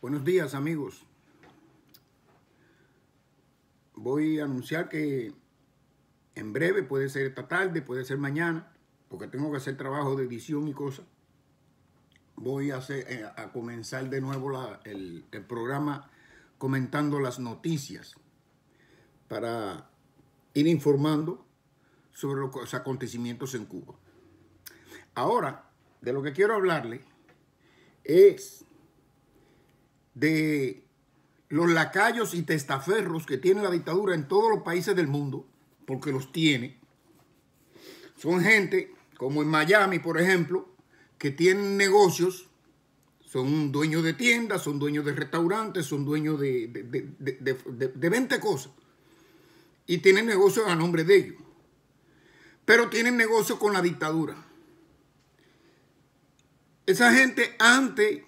Buenos días, amigos. Voy a anunciar que en breve, puede ser esta tarde, puede ser mañana, porque tengo que hacer trabajo de edición y cosas. Voy a comenzar de nuevo el programa comentando las noticias para ir informando sobre los acontecimientos en Cuba. Ahora, de lo que quiero hablarle es de los lacayos y testaferros que tiene la dictadura en todos los países del mundo, porque los tiene. Son gente, como en Miami, por ejemplo, que tienen negocios, son dueños de tiendas, son dueños de restaurantes, son dueños de 20 cosas. Y tienen negocios a nombre de ellos. Pero tienen negocios con la dictadura. Esa gente antes,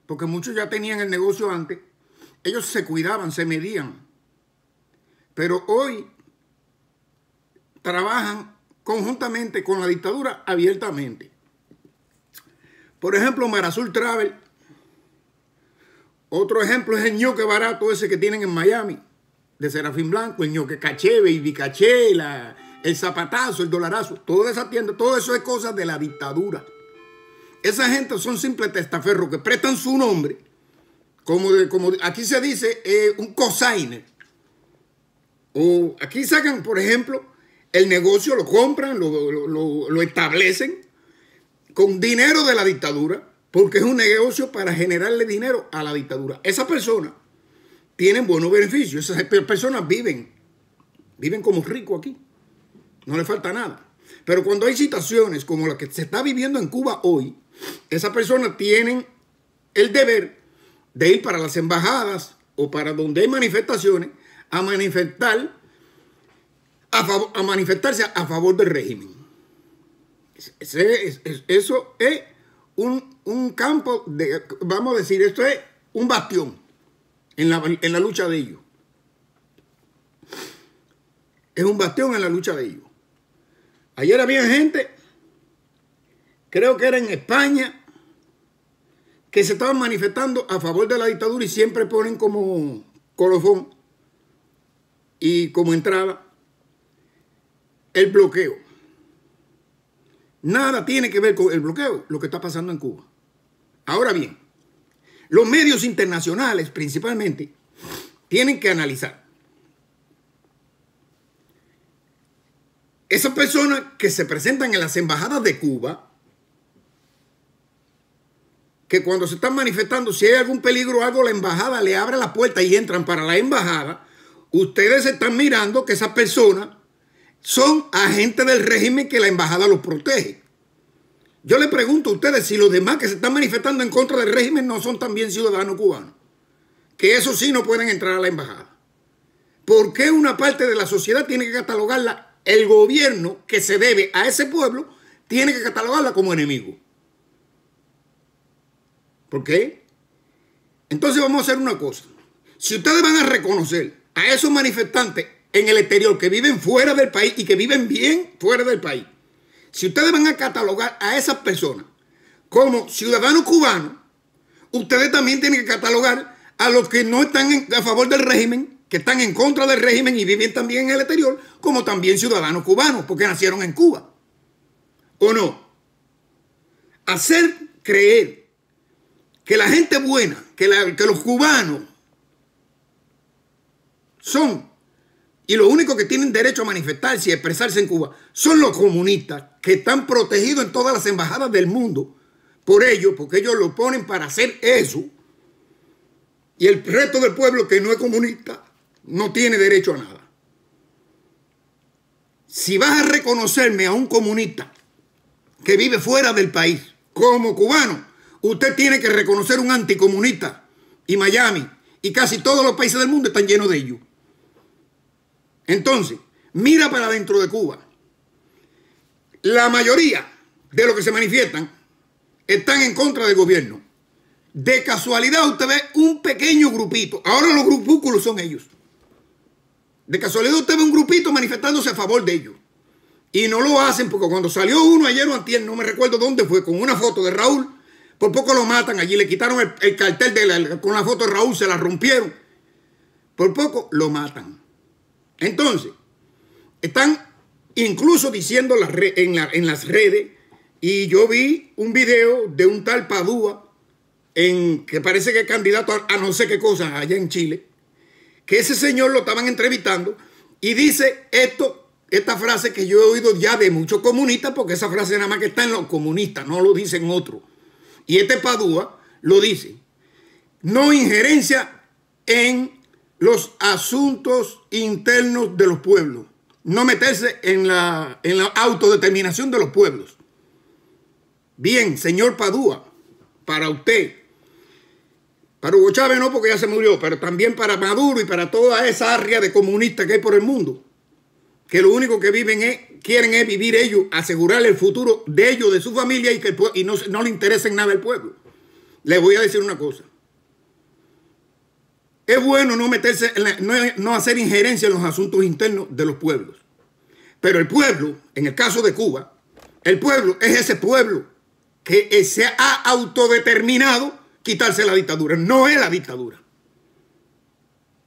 porque muchos ya tenían el negocio antes, ellos se cuidaban, se medían. Pero hoy trabajan conjuntamente con la dictadura abiertamente. Por ejemplo, Marazul Travel. Otro ejemplo es el ñoque barato ese que tienen en Miami, de Serafín Blanco, el ñoque caché, baby caché, el zapatazo, el dolarazo. Toda esa tienda, todo eso es cosas de la dictadura. Esa gente son simples testaferros que prestan su nombre, como aquí se dice, un cosigner. O aquí sacan, por ejemplo, el negocio, lo compran, lo establecen con dinero de la dictadura, porque es un negocio para generarle dinero a la dictadura. Esas personas tienen buenos beneficios, esas personas viven como ricos aquí, no les falta nada. Pero cuando hay situaciones como la que se está viviendo en Cuba hoy, esas personas tienen el deber de ir para las embajadas o para donde hay manifestaciones a manifestarse a favor del régimen. Eso es un campo de, vamos a decir, esto es un bastión en la lucha de ellos. Es un bastión en la lucha de ellos. Ayer había gente, creo que era en España, que se estaban manifestando a favor de la dictadura y siempre ponen como colofón y como entrada el bloqueo. Nada tiene que ver con el bloqueo, lo que está pasando en Cuba. Ahora bien, los medios internacionales principalmente tienen que analizar esas personas que se presentan en las embajadas de Cuba, que cuando se están manifestando, si hay algún peligro o algo, la embajada le abre la puerta y entran para la embajada. Ustedes están mirando que esas personas son agentes del régimen, que la embajada los protege. Yo le pregunto a ustedes si los demás que se están manifestando en contra del régimen no son también ciudadanos cubanos, que eso sí no pueden entrar a la embajada. ¿Por qué una parte de la sociedad tiene que catalogarla? El gobierno que se debe a ese pueblo tiene que catalogarla como enemigo. ¿Por qué? Entonces vamos a hacer una cosa. Si ustedes van a reconocer a esos manifestantes en el exterior que viven fuera del país y que viven bien fuera del país, si ustedes van a catalogar a esas personas como ciudadanos cubanos, ustedes también tienen que catalogar a los que no están a favor del régimen, que están en contra del régimen y viven también en el exterior, como también ciudadanos cubanos, porque nacieron en Cuba. ¿O no? Hacer creer que la gente buena, que los cubanos son, y lo único que tienen derecho a manifestarse y expresarse en Cuba, son los comunistas, que están protegidos en todas las embajadas del mundo por ellos, porque ellos lo ponen para hacer eso. Y el resto del pueblo que no es comunista no tiene derecho a nada. Si vas a reconocerme a un comunista que vive fuera del país como cubano, usted tiene que reconocer un anticomunista. Y Miami y casi todos los países del mundo están llenos de ellos. Entonces, mira para dentro de Cuba. La mayoría de los que se manifiestan están en contra del gobierno. De casualidad usted ve un pequeño grupito. Ahora los grupúsculos son ellos. De casualidad usted ve un grupito manifestándose a favor de ellos. Y no lo hacen porque cuando salió uno ayer o antier, no me recuerdo dónde fue, con una foto de Raúl, Por poco lo matan allí, le quitaron el cartel con la foto de Raúl, se la rompieron. Por poco lo matan. Entonces, están incluso diciendo en las redes, y yo vi un video de un tal Padua, que parece que es candidato a no sé qué cosa allá en Chile, que ese señor lo estaban entrevistando y dice esta frase que yo he oído ya de muchos comunistas, porque esa frase nada más que está en los comunistas, no lo dicen otros. Y este Padua lo dice: no injerencia en los asuntos internos de los pueblos, no meterse en la autodeterminación de los pueblos. Bien, señor Padua, para usted, para Hugo Chávez no, porque ya se murió, pero también para Maduro y para toda esa área de comunistas que hay por el mundo, que lo único que quieren es vivir ellos, asegurar el futuro de ellos, de su familia, y no le interesa en nada el pueblo. Les voy a decir una cosa. Es bueno no meterse, no hacer injerencia en los asuntos internos de los pueblos. Pero el pueblo, en el caso de Cuba, el pueblo es ese pueblo que se ha autodeterminado quitarse la dictadura. No es la dictadura.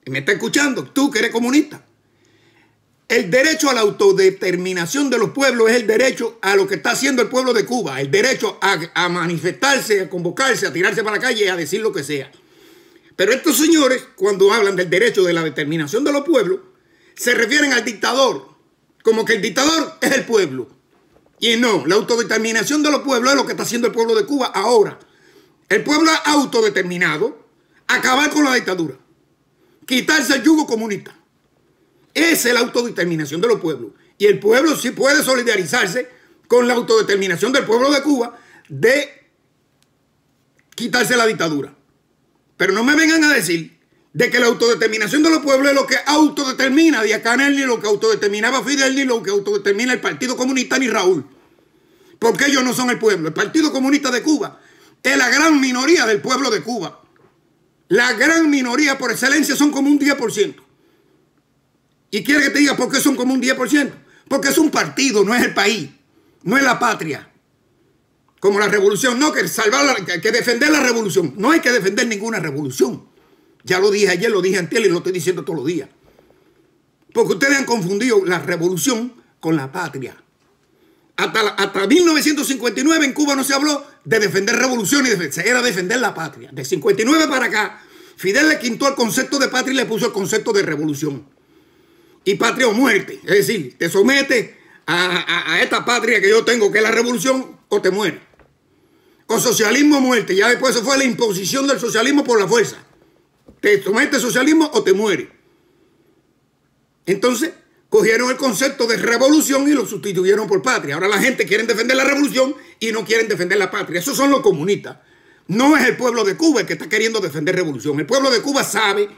¿Me está escuchando? Tú que eres comunista. El derecho a la autodeterminación de los pueblos es el derecho a lo que está haciendo el pueblo de Cuba. El derecho a manifestarse, a convocarse, a tirarse para la calle y a decir lo que sea. Pero estos señores, cuando hablan del derecho de la determinación de los pueblos, se refieren al dictador, como que el dictador es el pueblo. Y no, la autodeterminación de los pueblos es lo que está haciendo el pueblo de Cuba ahora. El pueblo ha autodeterminado acabar con la dictadura, quitarse el yugo comunista. Esa es la autodeterminación de los pueblos. Y el pueblo sí puede solidarizarse con la autodeterminación del pueblo de Cuba de quitarse la dictadura. Pero no me vengan a decir de que la autodeterminación de los pueblos es lo que autodetermina Díaz-Canel, ni lo que autodeterminaba Fidel, ni lo que autodetermina el Partido Comunista, ni Raúl. Porque ellos no son el pueblo. El Partido Comunista de Cuba es la gran minoría del pueblo de Cuba. La gran minoría por excelencia son como un 10%. ¿Y quiere que te diga por qué son como un 10%? Porque es un partido, no es el país, no es la patria. Como la revolución, no, que defender la revolución. No hay que defender ninguna revolución. Ya lo dije ayer, lo dije antes y lo estoy diciendo todos los días. Porque ustedes han confundido la revolución con la patria. Hasta 1959 en Cuba no se habló de defender revolución, era defender la patria. De 59 para acá, Fidel le quitó el concepto de patria y le puso el concepto de revolución. Y patria o muerte. Es decir, te sometes a esta patria que yo tengo, que es la revolución, o te mueres. O socialismo o muerte. Ya después se fue la imposición del socialismo por la fuerza. Te sometes al socialismo o te mueres. Entonces, cogieron el concepto de revolución y lo sustituyeron por patria. Ahora la gente quiere defender la revolución y no quieren defender la patria. Esos son los comunistas. No es el pueblo de Cuba el que está queriendo defender revolución. El pueblo de Cuba sabe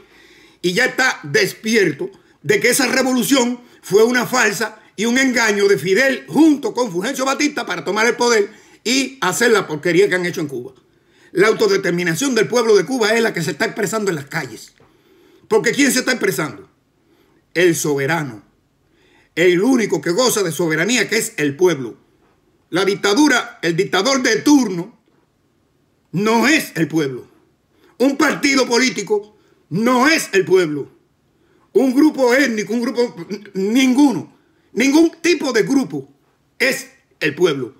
y ya está despierto de que esa revolución fue una farsa y un engaño de Fidel junto con Fulgencio Batista para tomar el poder y hacer la porquería que han hecho en Cuba. La autodeterminación del pueblo de Cuba es la que se está expresando en las calles. Porque ¿quién se está expresando? El soberano. El único que goza de soberanía, que es el pueblo. La dictadura, el dictador de turno, no es el pueblo. Un partido político no es el pueblo. Un grupo étnico, ninguno. Ningún tipo de grupo es el pueblo.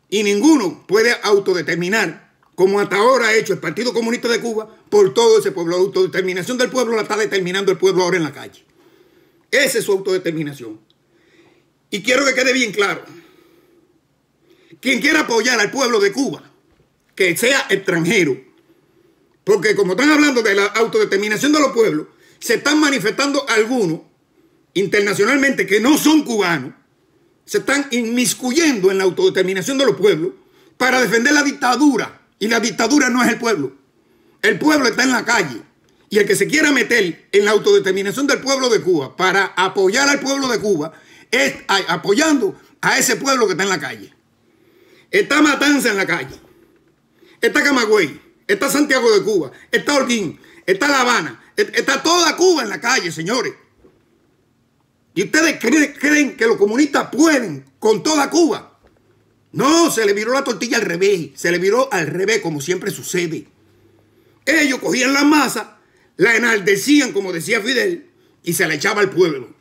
Y ninguno puede autodeterminar, como hasta ahora ha hecho el Partido Comunista de Cuba, por todo ese pueblo. La autodeterminación del pueblo la está determinando el pueblo ahora en la calle. Esa es su autodeterminación. Y quiero que quede bien claro. Quien quiera apoyar al pueblo de Cuba, que sea extranjero, porque como están hablando de la autodeterminación de los pueblos, se están manifestando algunos internacionalmente que no son cubanos, se están inmiscuyendo en la autodeterminación de los pueblos para defender la dictadura. Y la dictadura no es el pueblo. El pueblo está en la calle. Y el que se quiera meter en la autodeterminación del pueblo de Cuba para apoyar al pueblo de Cuba es apoyando a ese pueblo que está en la calle. Está Matanza en la calle. Está Camagüey. Está Santiago de Cuba. Está Holguín. Está La Habana. Está toda Cuba en la calle, señores. ¿Y ustedes creen que los comunistas pueden con toda Cuba? No, se le viró la tortilla al revés. Se le viró al revés, como siempre sucede. Ellos cogían la masa, la enardecían, como decía Fidel, y se la echaba al pueblo,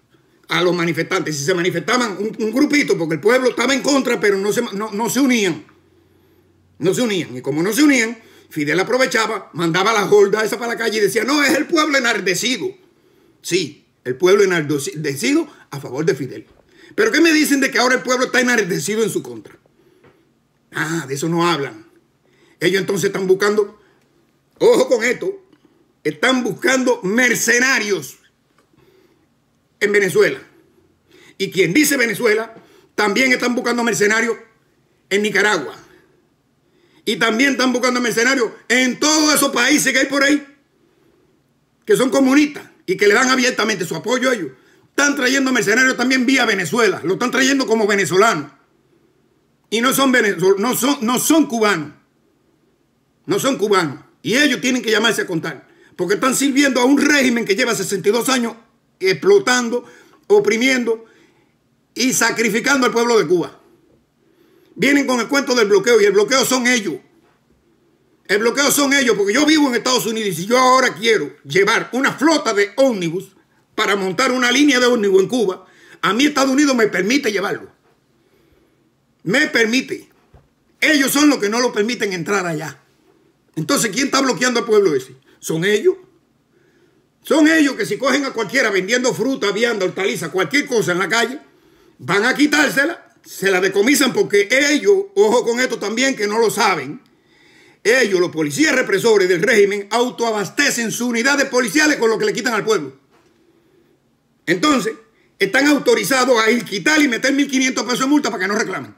a los manifestantes. Si se manifestaban un grupito, porque el pueblo estaba en contra, pero no se unían. No se unían. Y como no se unían, Fidel aprovechaba, mandaba la horda esa para la calle y decía, no, es el pueblo enardecido. Sí, el pueblo enardecido a favor de Fidel. Pero ¿qué me dicen de que ahora el pueblo está enardecido en su contra? Ah, de eso no hablan. Ellos entonces están buscando, ojo con esto, están buscando mercenarios en Venezuela. Y quien dice Venezuela, también están buscando mercenarios en Nicaragua. Y también están buscando mercenarios en todos esos países que hay por ahí, que son comunistas y que le dan abiertamente su apoyo a ellos. Están trayendo mercenarios también vía Venezuela. Lo están trayendo como venezolanos. Y no son cubanos. No son cubanos. Y ellos tienen que llamarse a contar. Porque están sirviendo a un régimen que lleva 62 años explotando, oprimiendo y sacrificando al pueblo de Cuba. Vienen con el cuento del bloqueo y el bloqueo son ellos. El bloqueo son ellos porque yo vivo en Estados Unidos y si yo ahora quiero llevar una flota de ómnibus para montar una línea de ómnibus en Cuba, a mí Estados Unidos me permite llevarlo. Me permite. Ellos son los que no lo permiten entrar allá. Entonces, ¿quién está bloqueando al pueblo ese? Son ellos. Son ellos que si cogen a cualquiera vendiendo fruta, vianda, hortaliza, cualquier cosa en la calle, van a quitársela, se la decomisan porque ellos, ojo con esto también que no lo saben, ellos, los policías represores del régimen, autoabastecen sus unidades policiales con lo que le quitan al pueblo. Entonces, están autorizados a ir, quitar y meter 1.500 pesos de multa para que no reclamen.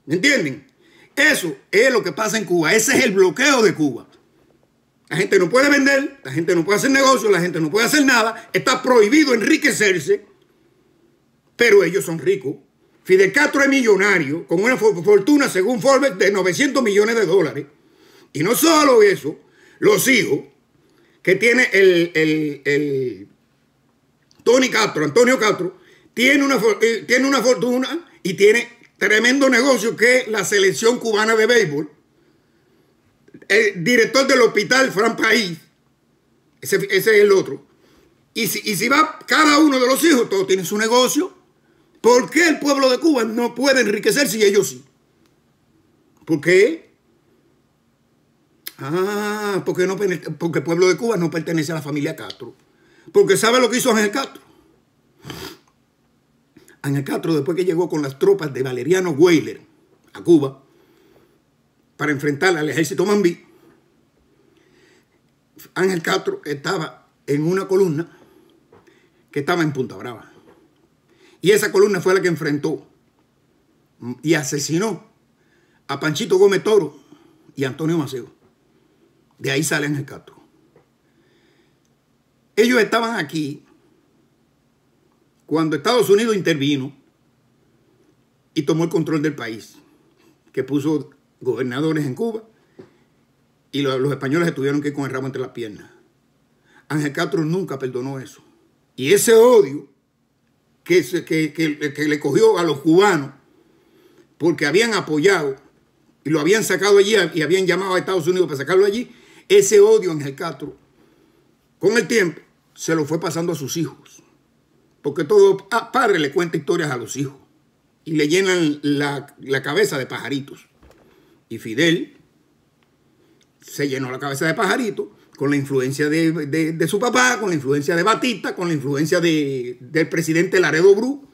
¿Me entienden? Eso es lo que pasa en Cuba. Ese es el bloqueo de Cuba. La gente no puede vender, la gente no puede hacer negocio, la gente no puede hacer nada. Está prohibido enriquecerse, pero ellos son ricos. Fidel Castro es millonario, con una fortuna, según Forbes, de 900 millones de dólares. Y no solo eso, los hijos que tiene Antonio Castro, tiene una fortuna y tiene tremendo negocio que es la selección cubana de béisbol. El director del hospital Fran País, ese es el otro. Y si va cada uno de los hijos, todos tienen su negocio. ¿Por qué el pueblo de Cuba no puede enriquecerse y ellos sí? ¿Por qué? Ah, porque el pueblo de Cuba no pertenece a la familia Castro. Porque ¿sabe lo que hizo Ángel Castro? Ángel Castro, después que llegó con las tropas de Valeriano Weyler a Cuba para enfrentar al ejército mambí, Ángel Castro estaba en una columna que estaba en Punta Brava. Y esa columna fue la que enfrentó y asesinó a Panchito Gómez Toro y a Antonio Maceo. De ahí sale Ángel Castro. Ellos estaban aquí cuando Estados Unidos intervino y tomó el control del país, que puso gobernadores en Cuba y los españoles tuvieron que ir con el rabo entre las piernas. Ángel Castro nunca perdonó eso. Y ese odio que le cogió a los cubanos porque habían apoyado y lo habían sacado allí y habían llamado a Estados Unidos para sacarlo allí, ese odio Ángel Castro, con el tiempo, se lo fue pasando a sus hijos. Porque todo padre le cuenta historias a los hijos y le llenan la cabeza de pajaritos. Y Fidel se llenó la cabeza de pajaritos con la influencia de su papá, con la influencia de Batista, con la influencia del presidente Laredo Bru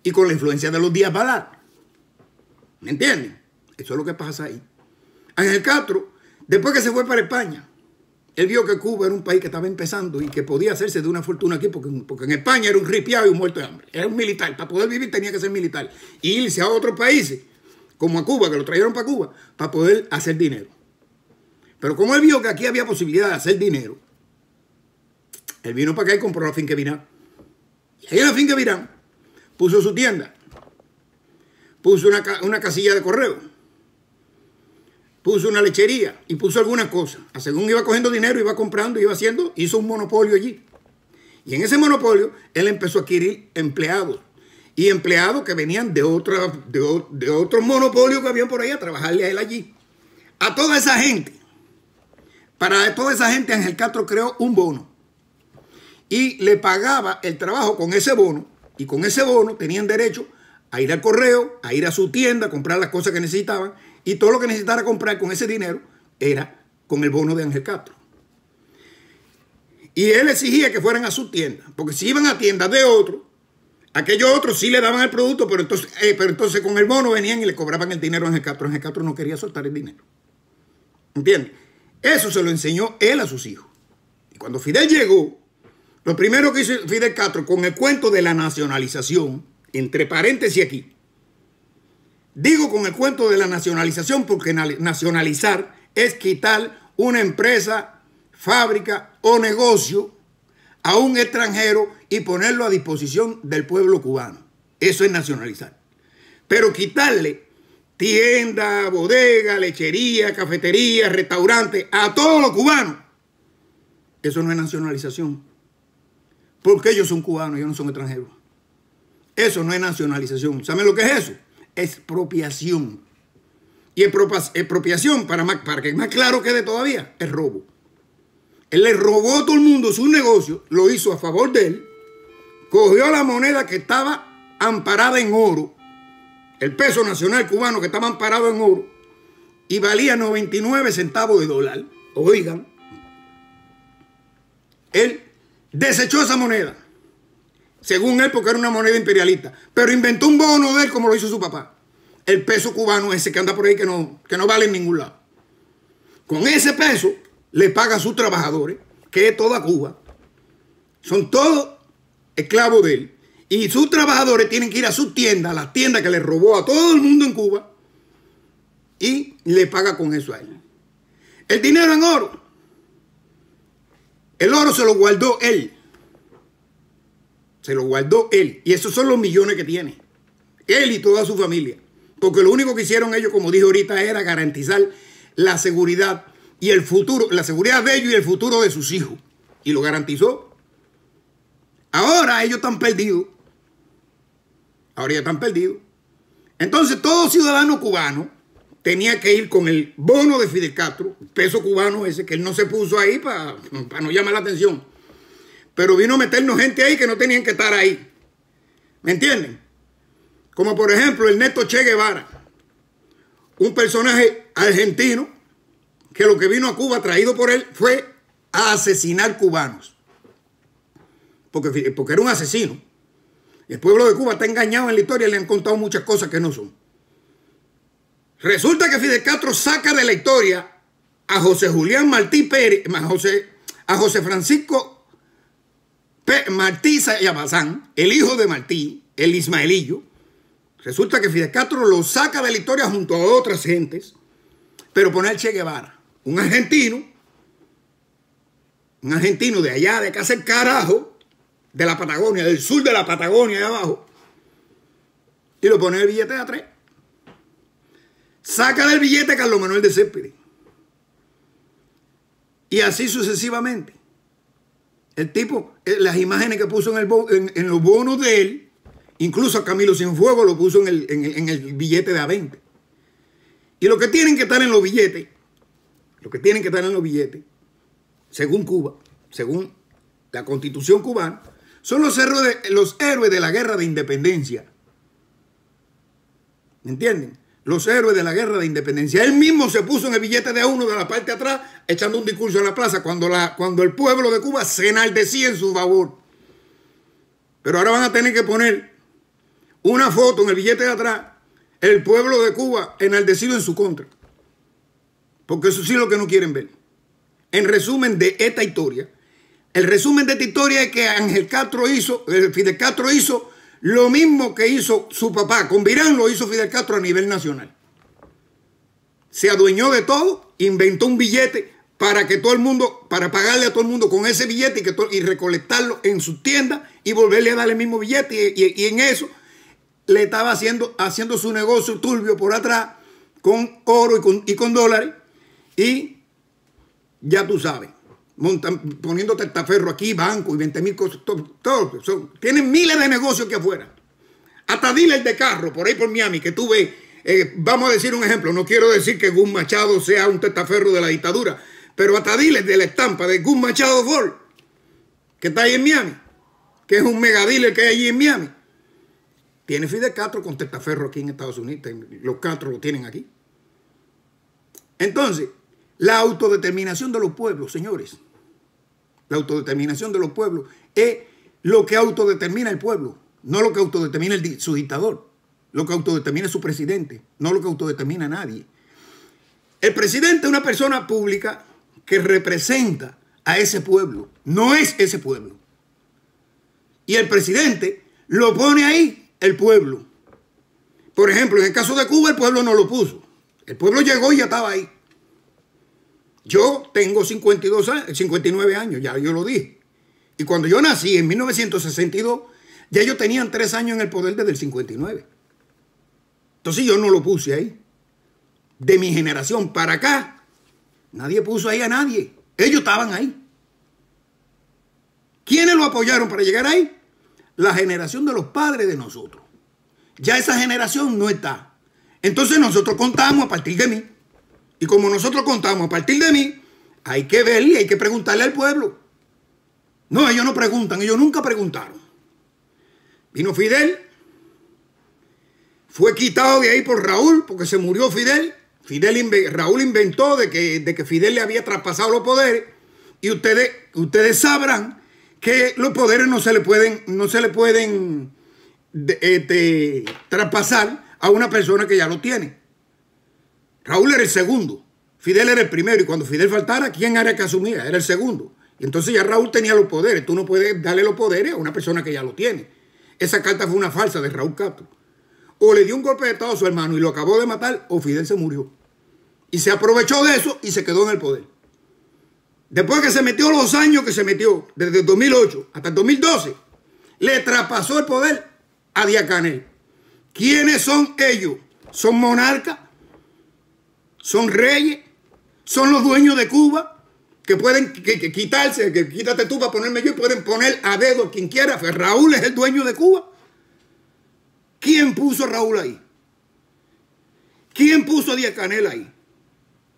y con la influencia de los Díaz Balart. ¿Me entienden? Eso es lo que pasa ahí. Ángel Castro, después que se fue para España, él vio que Cuba era un país que estaba empezando y que podía hacerse de una fortuna aquí, porque en España era un ripiado y un muerto de hambre. Era un militar. Para poder vivir tenía que ser militar. Y irse a otros países, como a Cuba, que lo trajeron para Cuba, para poder hacer dinero. Pero como él vio que aquí había posibilidad de hacer dinero, él vino para acá y compró la finca Virán. Y ahí en la finca Virán puso su tienda, puso una casilla de correo, puso una lechería y puso algunas cosas. Según iba cogiendo dinero, iba comprando, iba haciendo, hizo un monopolio allí. Y en ese monopolio, él empezó a adquirir empleados. y empleados que venían de otros monopolios que habían por ahí a trabajarle a él allí. A toda esa gente, para toda esa gente, Ángel Castro creó un bono y le pagaba el trabajo con ese bono, y con ese bono tenían derecho a ir al correo, a ir a su tienda, a comprar las cosas que necesitaban, y todo lo que necesitara comprar con ese dinero era con el bono de Ángel Castro. Y él exigía que fueran a su tienda, porque si iban a tiendas de otro, aquellos otros sí le daban el producto, pero entonces con el bono venían y le cobraban el dinero a Ángel Castro. Ángel Castro no quería soltar el dinero. ¿Entiendes? Eso se lo enseñó él a sus hijos. Y cuando Fidel llegó, lo primero que hizo Fidel Castro con el cuento de la nacionalización, entre paréntesis aquí, digo con el cuento de la nacionalización porque nacionalizar es quitar una empresa, fábrica o negocio a un extranjero y ponerlo a disposición del pueblo cubano. Eso es nacionalizar. Pero quitarle tienda, bodega, lechería, cafetería, restaurante a todos los cubanos, eso no es nacionalización. Porque ellos son cubanos, ellos no son extranjeros. Eso no es nacionalización. ¿Saben lo que es eso? Expropiación. Y expropiación, para que es más claro quede todavía, es robo. Él le robó a todo el mundo su negocio, lo hizo a favor de él, cogió la moneda que estaba amparada en oro, el peso nacional cubano que estaba amparado en oro, y valía 99 centavos de dólar. Oigan, él desechó esa moneda, según él, porque era una moneda imperialista, pero inventó un bono de él como lo hizo su papá. El peso cubano ese que anda por ahí que no vale en ningún lado. Con ese peso le paga a sus trabajadores, que es toda Cuba. Son todos esclavos de él. Y sus trabajadores tienen que ir a su tienda, a la tienda que le robó a todo el mundo en Cuba, y le paga con eso a él. El dinero en oro. El oro se lo guardó él. Se lo guardó él. Y esos son los millones que tiene. Él y toda su familia. Porque lo único que hicieron ellos, como dije ahorita, era garantizar la seguridad y el futuro, la seguridad de ellos y el futuro de sus hijos. Y lo garantizó. Ahora ellos están perdidos. Ahora ya están perdidos. Entonces todo ciudadano cubano tenía que ir con el bono de Fidel Castro, el peso cubano ese, que él no se puso ahí para no llamar la atención. Pero vino a meternos gente ahí que no tenían que estar ahí. ¿Me entienden? Como por ejemplo Ernesto Che Guevara, un personaje argentino que lo que vino a Cuba traído por él fue a asesinar cubanos. Porque era un asesino. El pueblo de Cuba está engañado en la historia y le han contado muchas cosas que no son. Resulta que Fidel Castro saca de la historia a José Julián Martí Pérez, a José Francisco Martí Sayabazán, el hijo de Martí, el ismaelillo. Resulta que Fidel Castro lo saca de la historia junto a otras gentes, pero pone al Che Guevara, un argentino de allá, de casa el carajo, de la Patagonia, del sur de la Patagonia, de abajo, y lo pone en el billete de A3. Saca del billete a Carlos Manuel de Céspedes. Y así sucesivamente. El tipo, las imágenes que puso en los bonos de él, incluso a Camilo Cienfuegos lo puso en el billete de A20. Y lo que tienen que estar en los billetes, según Cuba, según la Constitución cubana, son los héroes de la guerra de independencia. ¿Me entienden? Los héroes de la guerra de independencia. Él mismo se puso en el billete de A1 de la parte de atrás, echando un discurso en la plaza cuando el pueblo de Cuba se enardecía en su favor. Pero ahora van a tener que poner una foto en el billete de atrás, el pueblo de Cuba enardecido en su contra. Porque eso sí es lo que no quieren ver. En resumen de esta historia, el resumen de esta historia es que Fidel Castro hizo lo mismo que hizo su papá. Con Virán lo hizo Fidel Castro a nivel nacional. Se adueñó de todo, inventó un billete para pagarle a todo el mundo con ese billete y recolectarlo en sus tiendas y volverle a darle el mismo billete. Y en eso le estaba haciendo su negocio turbio por atrás con oro y con dólares. Y ya tú sabes, poniendo testaferro aquí, banco y 20,000 cosas, todo. Tienen miles de negocios aquí afuera. hasta dealer de carro por ahí por Miami, que tú ves, vamos a decir un ejemplo, no quiero decir que Gus Machado sea un testaferro de la dictadura, pero hasta dealer de la estampa de Gus Machado Ford, que está ahí en Miami, que es un mega dealer que hay allí en Miami, tiene Fidel Castro con testaferro aquí en Estados Unidos, los Castro lo tienen aquí. Entonces, la autodeterminación de los pueblos, señores, la autodeterminación de los pueblos es lo que autodetermina el pueblo, no lo que autodetermina su dictador, lo que autodetermina su presidente, no lo que autodetermina a nadie. El presidente es una persona pública que representa a ese pueblo, no es ese pueblo. Y el presidente lo pone ahí el pueblo. Por ejemplo, en el caso de Cuba, el pueblo no lo puso. El pueblo llegó y ya estaba ahí. Yo tengo 59 años, ya yo lo dije. Y cuando yo nací en 1962, ya ellos tenían 3 años en el poder desde el 59. Entonces yo no lo puse ahí. De mi generación para acá, nadie puso ahí a nadie. Ellos estaban ahí. ¿Quiénes lo apoyaron para llegar ahí? La generación de los padres de nosotros. Ya esa generación no está. Entonces nosotros contamos a partir de mí. Y como nosotros contamos a partir de mí, hay que verle, hay que preguntarle al pueblo. No, ellos no preguntan, ellos nunca preguntaron. Vino Fidel, fue quitado de ahí por Raúl, porque se murió Fidel. Raúl inventó de que Fidel le había traspasado los poderes. Y ustedes sabrán que los poderes no se le pueden traspasar a una persona que ya lo tiene. Raúl era el segundo, Fidel era el primero, y cuando Fidel faltara, ¿quién era el que asumía? Era el segundo. Y entonces ya Raúl tenía los poderes. Tú no puedes darle los poderes a una persona que ya lo tiene. Esa carta fue una falsa de Raúl Castro. O le dio un golpe de estado a su hermano y lo acabó de matar, o Fidel se murió. Y se aprovechó de eso y se quedó en el poder. Después que se metió los años que se metió, desde el 2008 hasta el 2012, le traspasó el poder a Díaz-Canel. ¿Quiénes son ellos? ¿Son monarcas? ¿Son reyes? ¿Son los dueños de Cuba? Que pueden quitarse, que quítate tú para ponerme yo, y pueden poner a dedo a quien quiera. Raúl es el dueño de Cuba. ¿Quién puso a Raúl ahí? ¿Quién puso a Díaz-Canel ahí?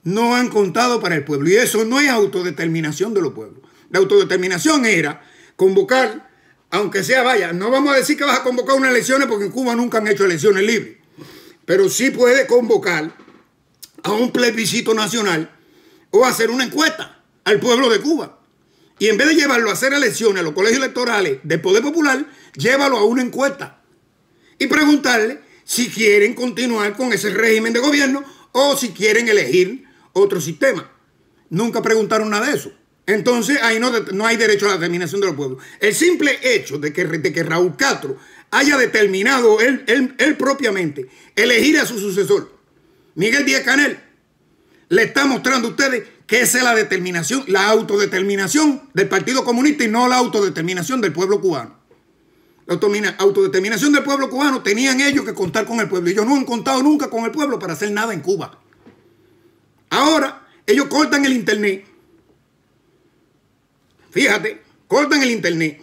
No han contado para el pueblo. Y eso no es autodeterminación de los pueblos. La autodeterminación era convocar, aunque sea, vaya, no vamos a decir que vas a convocar unas elecciones porque en Cuba nunca han hecho elecciones libres. Pero sí puede convocar a un plebiscito nacional o hacer una encuesta al pueblo de Cuba. Y en vez de llevarlo a hacer elecciones a los colegios electorales del Poder Popular, llévalo a una encuesta y preguntarle si quieren continuar con ese régimen de gobierno o si quieren elegir otro sistema. Nunca preguntaron nada de eso. Entonces ahí no hay derecho a la determinación de los pueblos. El simple hecho de que Raúl Castro haya determinado él propiamente elegir a su sucesor, Miguel Díaz-Canel, le está mostrando a ustedes que esa es la determinación, la autodeterminación del Partido Comunista y no la autodeterminación del pueblo cubano. La autodeterminación del pueblo cubano tenían ellos que contar con el pueblo. Ellos no han contado nunca con el pueblo para hacer nada en Cuba. Ahora, ellos cortan el internet. Fíjate, cortan el internet,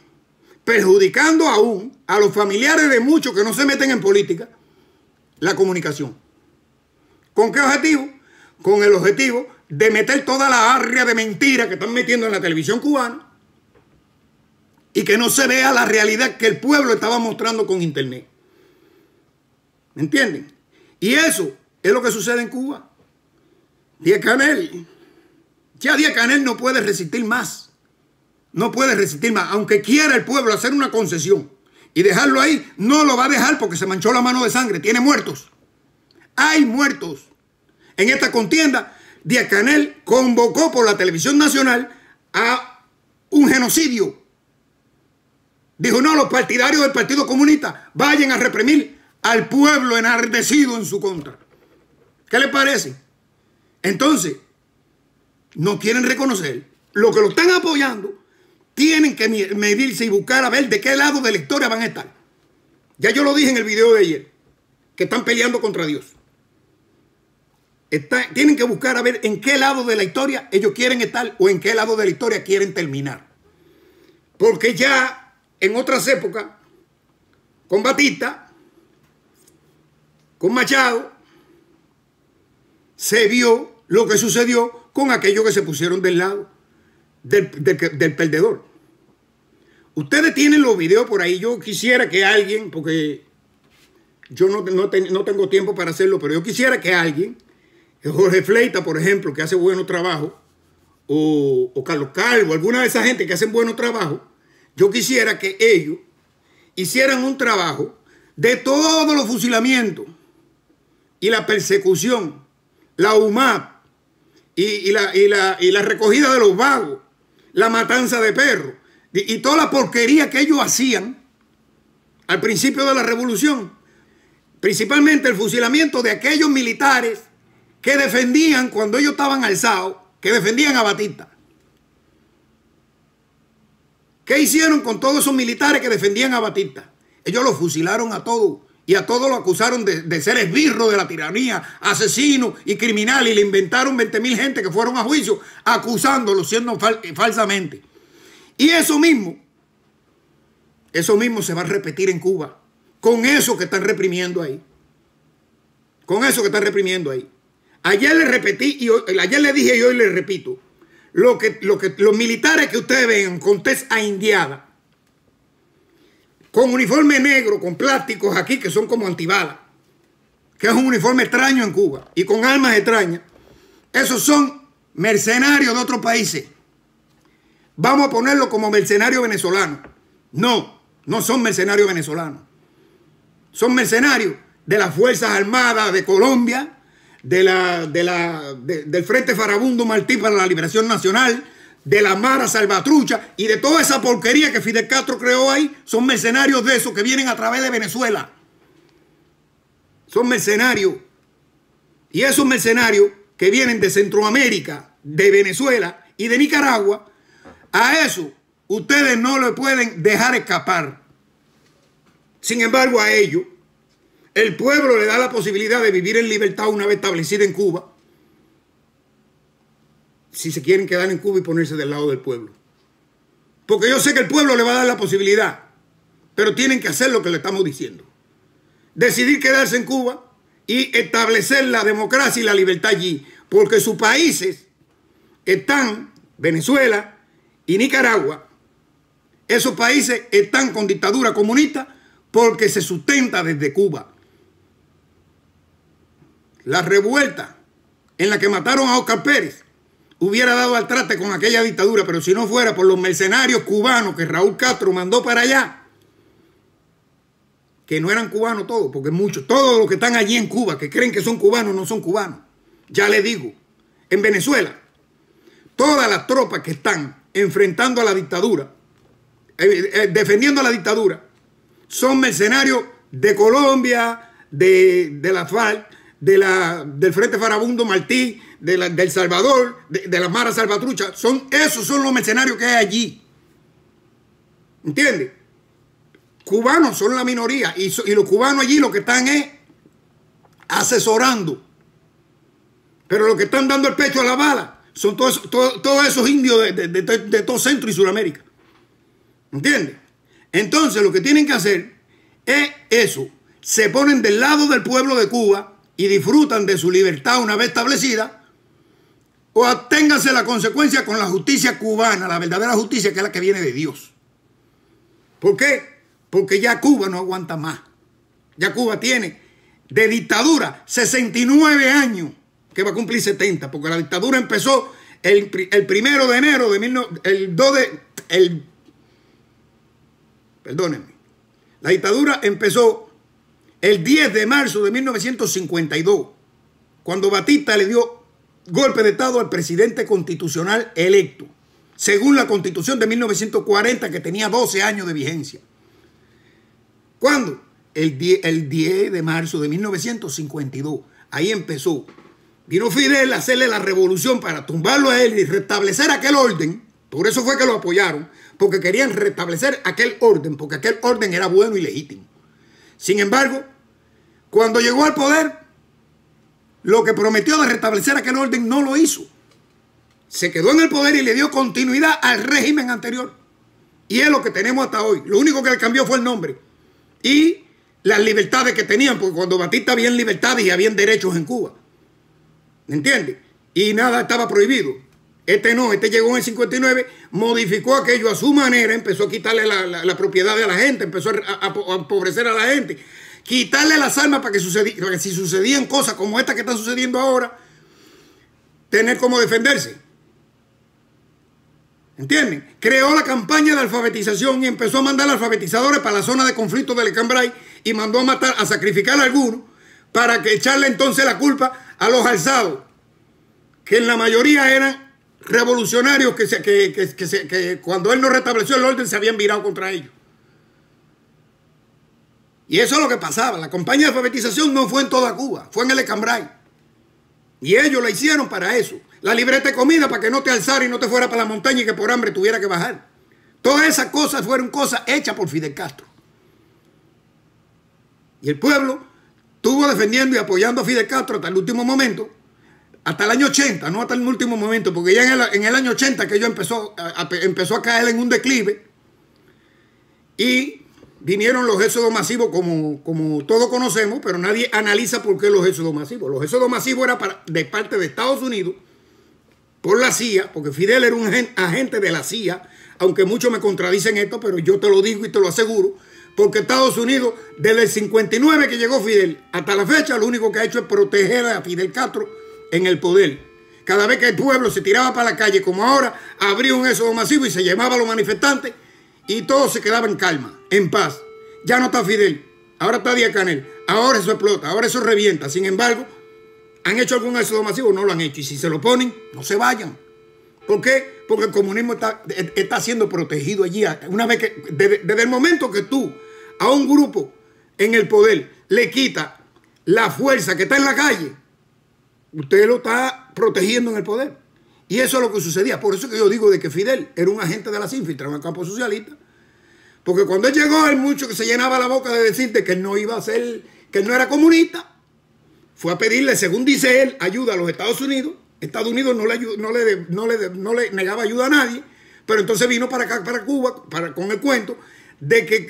perjudicando aún a los familiares de muchos que no se meten en política, la comunicación. ¿Con qué objetivo? Con el objetivo de meter toda la arria de mentira que están metiendo en la televisión cubana y que no se vea la realidad que el pueblo estaba mostrando con internet. ¿Me entienden? Y eso es lo que sucede en Cuba. Díaz-Canel, ya Díaz-Canel no puede resistir más. No puede resistir más. Aunque quiera el pueblo hacer una concesión y dejarlo ahí, no lo va a dejar porque se manchó la mano de sangre. Tiene muertos. Hay muertos. En esta contienda, Díaz-Canel convocó por la televisión nacional a un genocidio. Dijo, no, los partidarios del Partido Comunista vayan a reprimir al pueblo enardecido en su contra. ¿Qué les parece? Entonces, no quieren reconocer lo que lo están apoyando. Tienen que medirse y buscar a ver de qué lado de la historia van a estar. Ya yo lo dije en el video de ayer, que están peleando contra Dios. Tienen que buscar a ver en qué lado de la historia ellos quieren estar o en qué lado de la historia quieren terminar. Porque ya en otras épocas, con Batista, con Machado, se vio lo que sucedió con aquellos que se pusieron del lado del perdedor. Ustedes tienen los videos por ahí. Yo quisiera que alguien, porque yo no tengo tiempo para hacerlo, pero yo quisiera que alguien, Jorge Fleita, por ejemplo, que hace buenos trabajos, o Carlos Calvo, alguna de esa gente que hacen buenos trabajos, yo quisiera que ellos hicieran un trabajo de todos los fusilamientos y la persecución, la UMAP y la recogida de los vagos, la matanza de perros y toda la porquería que ellos hacían al principio de la revolución. Principalmente el fusilamiento de aquellos militares que defendían, cuando ellos estaban alzados, que defendían a Batista. ¿Qué hicieron con todos esos militares que defendían a Batista? Ellos los fusilaron a todos y a todos los acusaron de ser esbirros de la tiranía, asesinos y criminales, y le inventaron 20.000 gente que fueron a juicio acusándolos siendo falsamente. Y eso mismo se va a repetir en Cuba con eso que están reprimiendo ahí. Con eso que están reprimiendo ahí. Ayer le repetí, ayer le dije y hoy le repito, los militares que ustedes ven con tez indiada, con uniforme negro, con plásticos aquí que son como antibalas, que es un uniforme extraño en Cuba, y con armas extrañas, esos son mercenarios de otros países. Vamos a ponerlo como mercenarios venezolanos. No son mercenarios venezolanos. Son mercenarios de las Fuerzas Armadas de Colombia, del Frente Farabundo Martí para la Liberación Nacional, de la Mara Salvatrucha y de toda esa porquería que Fidel Castro creó ahí. Son mercenarios de esos que vienen a través de Venezuela. Son mercenarios. Y esos mercenarios que vienen de Centroamérica, de Venezuela y de Nicaragua, a eso ustedes no le pueden dejar escapar. Sin embargo, a ellos, el pueblo le da la posibilidad de vivir en libertad una vez establecida en Cuba, si se quieren quedar en Cuba y ponerse del lado del pueblo. Porque yo sé que el pueblo le va a dar la posibilidad, pero tienen que hacer lo que le estamos diciendo. Decidir quedarse en Cuba y establecer la democracia y la libertad allí, porque sus países están, Venezuela y Nicaragua, esos países están con dictadura comunista porque se sustenta desde Cuba. La revuelta en la que mataron a Óscar Pérez hubiera dado al traste con aquella dictadura, pero si no fuera por los mercenarios cubanos que Raúl Castro mandó para allá, que no eran cubanos todos, porque muchos, todos los que están allí en Cuba, que creen que son cubanos, no son cubanos. Ya les digo, en Venezuela, todas las tropas que están enfrentando a la dictadura, defendiendo a la dictadura, son mercenarios de Colombia, de la FARC, del Frente Farabundo Martí, del Salvador, de la Mara Salvatrucha. Esos son los mercenarios que hay allí. ¿Entiendes? Cubanos son la minoría y los cubanos allí lo que están es asesorando. Pero los que están dando el pecho a la bala son todos esos indios de todo Centro y Sudamérica. ¿Entiendes? Entonces lo que tienen que hacer es eso. Se ponen del lado del pueblo de Cuba y disfrutan de su libertad una vez establecida, o aténganse la consecuencia con la justicia cubana, la verdadera justicia, que es la que viene de Dios. ¿Por qué? Porque ya Cuba no aguanta más. Ya Cuba tiene de dictadura 69 años, que va a cumplir 70, porque la dictadura empezó el 1 de enero perdónenme. La dictadura empezó el 10 de marzo de 1952, cuando Batista le dio golpe de Estado al presidente constitucional electo, según la Constitución de 1940, que tenía 12 años de vigencia. ¿Cuándo? El 10 de marzo de 1952. Ahí empezó. Vino Fidel a hacerle la revolución para tumbarlo a él y restablecer aquel orden. Por eso fue que lo apoyaron, porque querían restablecer aquel orden, porque aquel orden era bueno y legítimo. Sin embargo, cuando llegó al poder, lo que prometió de restablecer aquel orden no lo hizo. Se quedó en el poder y le dio continuidad al régimen anterior. Y es lo que tenemos hasta hoy. Lo único que le cambió fue el nombre. Y las libertades que tenían, porque cuando Batista había libertades y habían derechos en Cuba. ¿Me entiendes? Y nada estaba prohibido. Este no, este llegó en el 59, modificó aquello a su manera, empezó a quitarle la propiedad de la gente, empezó a empobrecer a la gente, quitarle las armas para que si sucedían cosas como estas que están sucediendo ahora, tener cómo defenderse. ¿Entienden? Creó la campaña de alfabetización y empezó a mandar alfabetizadores para la zona de conflicto del Cambrai y mandó a matar, a sacrificar a algunos para que echarle entonces la culpa a los alzados, que en la mayoría eran revolucionarios que cuando él no restableció el orden se habían virado contra ellos. Y eso es lo que pasaba. La campaña de alfabetización no fue en toda Cuba, fue en el Cambrai. Y ellos la hicieron para eso. La libreta de comida para que no te alzara y no te fuera para la montaña y que por hambre tuviera que bajar. Todas esas cosas fueron cosas hechas por Fidel Castro. Y el pueblo estuvo defendiendo y apoyando a Fidel Castro hasta el último momento, hasta el año 80, no hasta el último momento, porque ya en el año 80 que ellos empezó a caer en un declive y vinieron los éxodos masivos como todos conocemos, pero nadie analiza por qué los éxodos masivos. Los éxodos masivos eran de parte de Estados Unidos por la CIA, porque Fidel era un agente de la CIA, aunque muchos me contradicen esto, pero yo te lo digo y te lo aseguro, porque Estados Unidos, desde el 59 que llegó Fidel hasta la fecha, lo único que ha hecho es proteger a Fidel Castro en el poder. Cada vez que el pueblo se tiraba para la calle, como ahora, abría un éxodo masivo y se llamaba a los manifestantes y todo se quedaba en calma, en paz. Ya no está Fidel, ahora está Díaz-Canel, ahora eso explota, ahora eso revienta. Sin embargo, ¿han hecho algún éxodo masivo? No lo han hecho. Y si se lo ponen, no se vayan. ¿Por qué? Porque el comunismo está siendo protegido allí. Una vez que, desde el momento que tú a un grupo en el poder le quita la fuerza que está en la calle, usted lo está protegiendo en el poder. Y eso es lo que sucedía. Por eso que yo digo de que Fidel era un agente de las infiltradas en el campo socialista. Porque cuando él llegó, hay mucho que se llenaba la boca de decirte que él no iba a ser, que él no era comunista. Fue a pedirle, según dice él, ayuda a los Estados Unidos. Estados Unidos no le negaba ayuda a nadie. Pero entonces vino para acá, para Cuba, con el cuento de que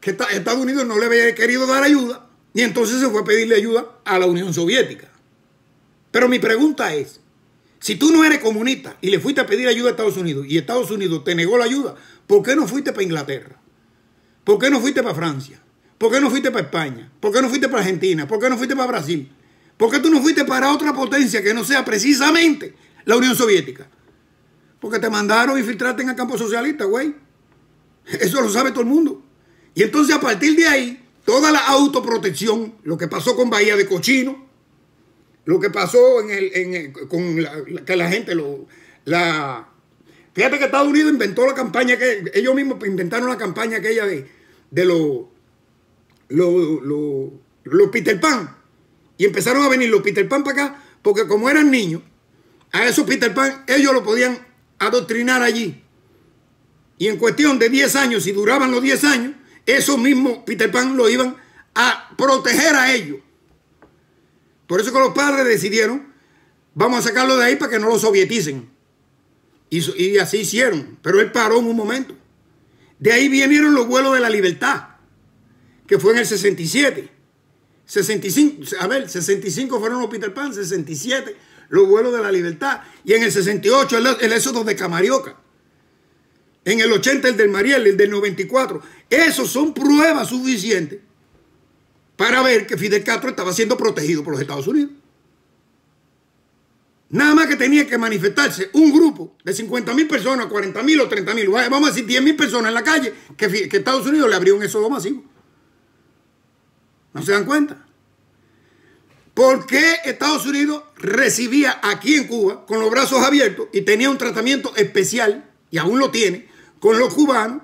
Estados Unidos no le había querido dar ayuda. Y entonces se fue a pedirle ayuda a la Unión Soviética. Pero mi pregunta es, si tú no eres comunista y le fuiste a pedir ayuda a Estados Unidos y Estados Unidos te negó la ayuda, ¿por qué no fuiste para Inglaterra? ¿Por qué no fuiste para Francia? ¿Por qué no fuiste para España? ¿Por qué no fuiste para Argentina? ¿Por qué no fuiste para Brasil? ¿Por qué tú no fuiste para otra potencia que no sea precisamente la Unión Soviética? Porque te mandaron infiltrarte en el campo socialista, güey. Eso lo sabe todo el mundo. Y entonces a partir de ahí, toda la autoprotección, lo que pasó con Bahía de Cochino, lo que pasó que la gente fíjate que Estados Unidos inventó la campaña, que ellos mismos inventaron la campaña aquella de los Peter Pan. Y empezaron a venir los Peter Pan para acá, porque como eran niños, a esos Peter Pan ellos lo podían adoctrinar allí. Y en cuestión de 10 años, si duraban los 10 años, esos mismos Peter Pan lo iban a proteger a ellos. Por eso que los padres decidieron, vamos a sacarlo de ahí para que no lo sovieticen. Y así hicieron. Pero él paró en un momento. De ahí vinieron los vuelos de la libertad, que fue en el 67. 65 fueron los Peter Pan, 67 los vuelos de la libertad. Y en el 68 el éxodo de Camarioca. En el 80 el del Mariel, el del 94. Esos son pruebas suficientes para ver que Fidel Castro estaba siendo protegido por los Estados Unidos. Nada más que tenía que manifestarse un grupo de 50.000 personas, 40.000 o 30.000, vamos a decir 10.000 personas en la calle, que Estados Unidos le abrió un éxodo masivo. ¿No se dan cuenta? ¿Por qué Estados Unidos recibía aquí en Cuba con los brazos abiertos y tenía un tratamiento especial, y aún lo tiene, con los cubanos,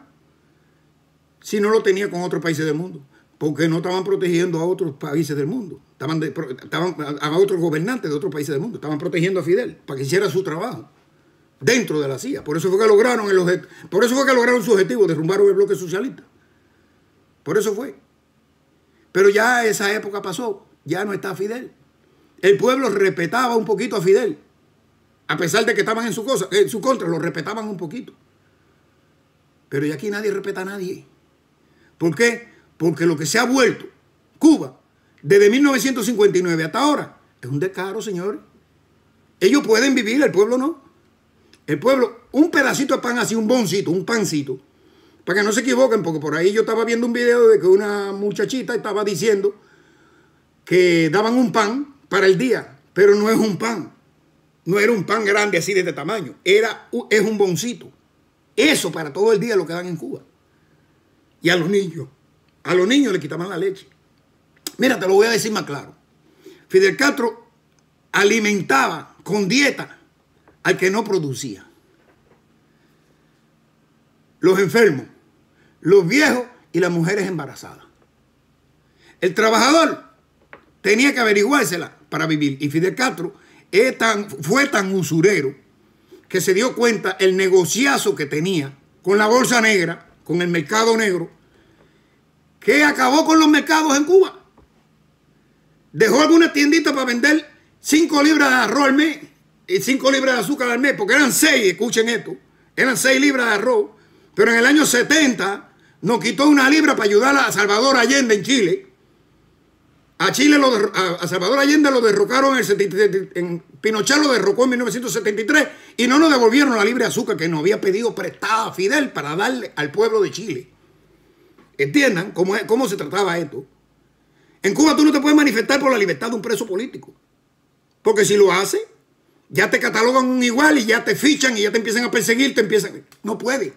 si no lo tenía con otros países del mundo? Porque no estaban protegiendo a otros países del mundo. Estaban a otros gobernantes de otros países del mundo. Estaban protegiendo a Fidel para que hiciera su trabajo dentro de la CIA. Por eso fue que lograron su objetivo, derrumbaron el bloque socialista. Por eso fue. Pero ya esa época pasó. Ya no está Fidel. El pueblo respetaba un poquito a Fidel. A pesar de que estaban en su contra, lo respetaban un poquito. Pero ya aquí nadie respeta a nadie. ¿Por qué? Porque lo que se ha vuelto Cuba desde 1959 hasta ahora es un descaro, señores. Ellos pueden vivir, el pueblo no. El pueblo, un pedacito de pan así, un boncito, un pancito. Para que no se equivoquen, porque por ahí yo estaba viendo un video de que una muchachita estaba diciendo que daban un pan para el día, pero no es un pan. No era un pan grande así de este tamaño. Es un boncito. Eso para todo el día lo que dan en Cuba. Y a los niños le quitaban la leche. Mira, te lo voy a decir más claro. Fidel Castro alimentaba con dieta al que no producía. Los enfermos, los viejos y las mujeres embarazadas. El trabajador tenía que averiguársela para vivir. Y Fidel Castro fue tan usurero que se dio cuenta el negociazo que tenía con la bolsa negra, con el mercado negro, que acabó con los mercados en Cuba. Dejó alguna tiendita para vender 5 libras de arroz al mes y 5 libras de azúcar al mes, porque eran 6, escuchen esto, eran 6 libras de arroz, pero en el año 70 nos quitó 1 libra para ayudar a Salvador Allende en Chile. A Salvador Allende lo derrocaron Pinochet lo derrocó en 1973 y no nos devolvieron la libra de azúcar que nos había pedido prestada a Fidel para darle al pueblo de Chile. Entiendan cómo se trataba esto. En Cuba tú no te puedes manifestar por la libertad de un preso político. Porque si lo haces, ya te catalogan un igual y ya te fichan y ya te empiezan a perseguir, no puede.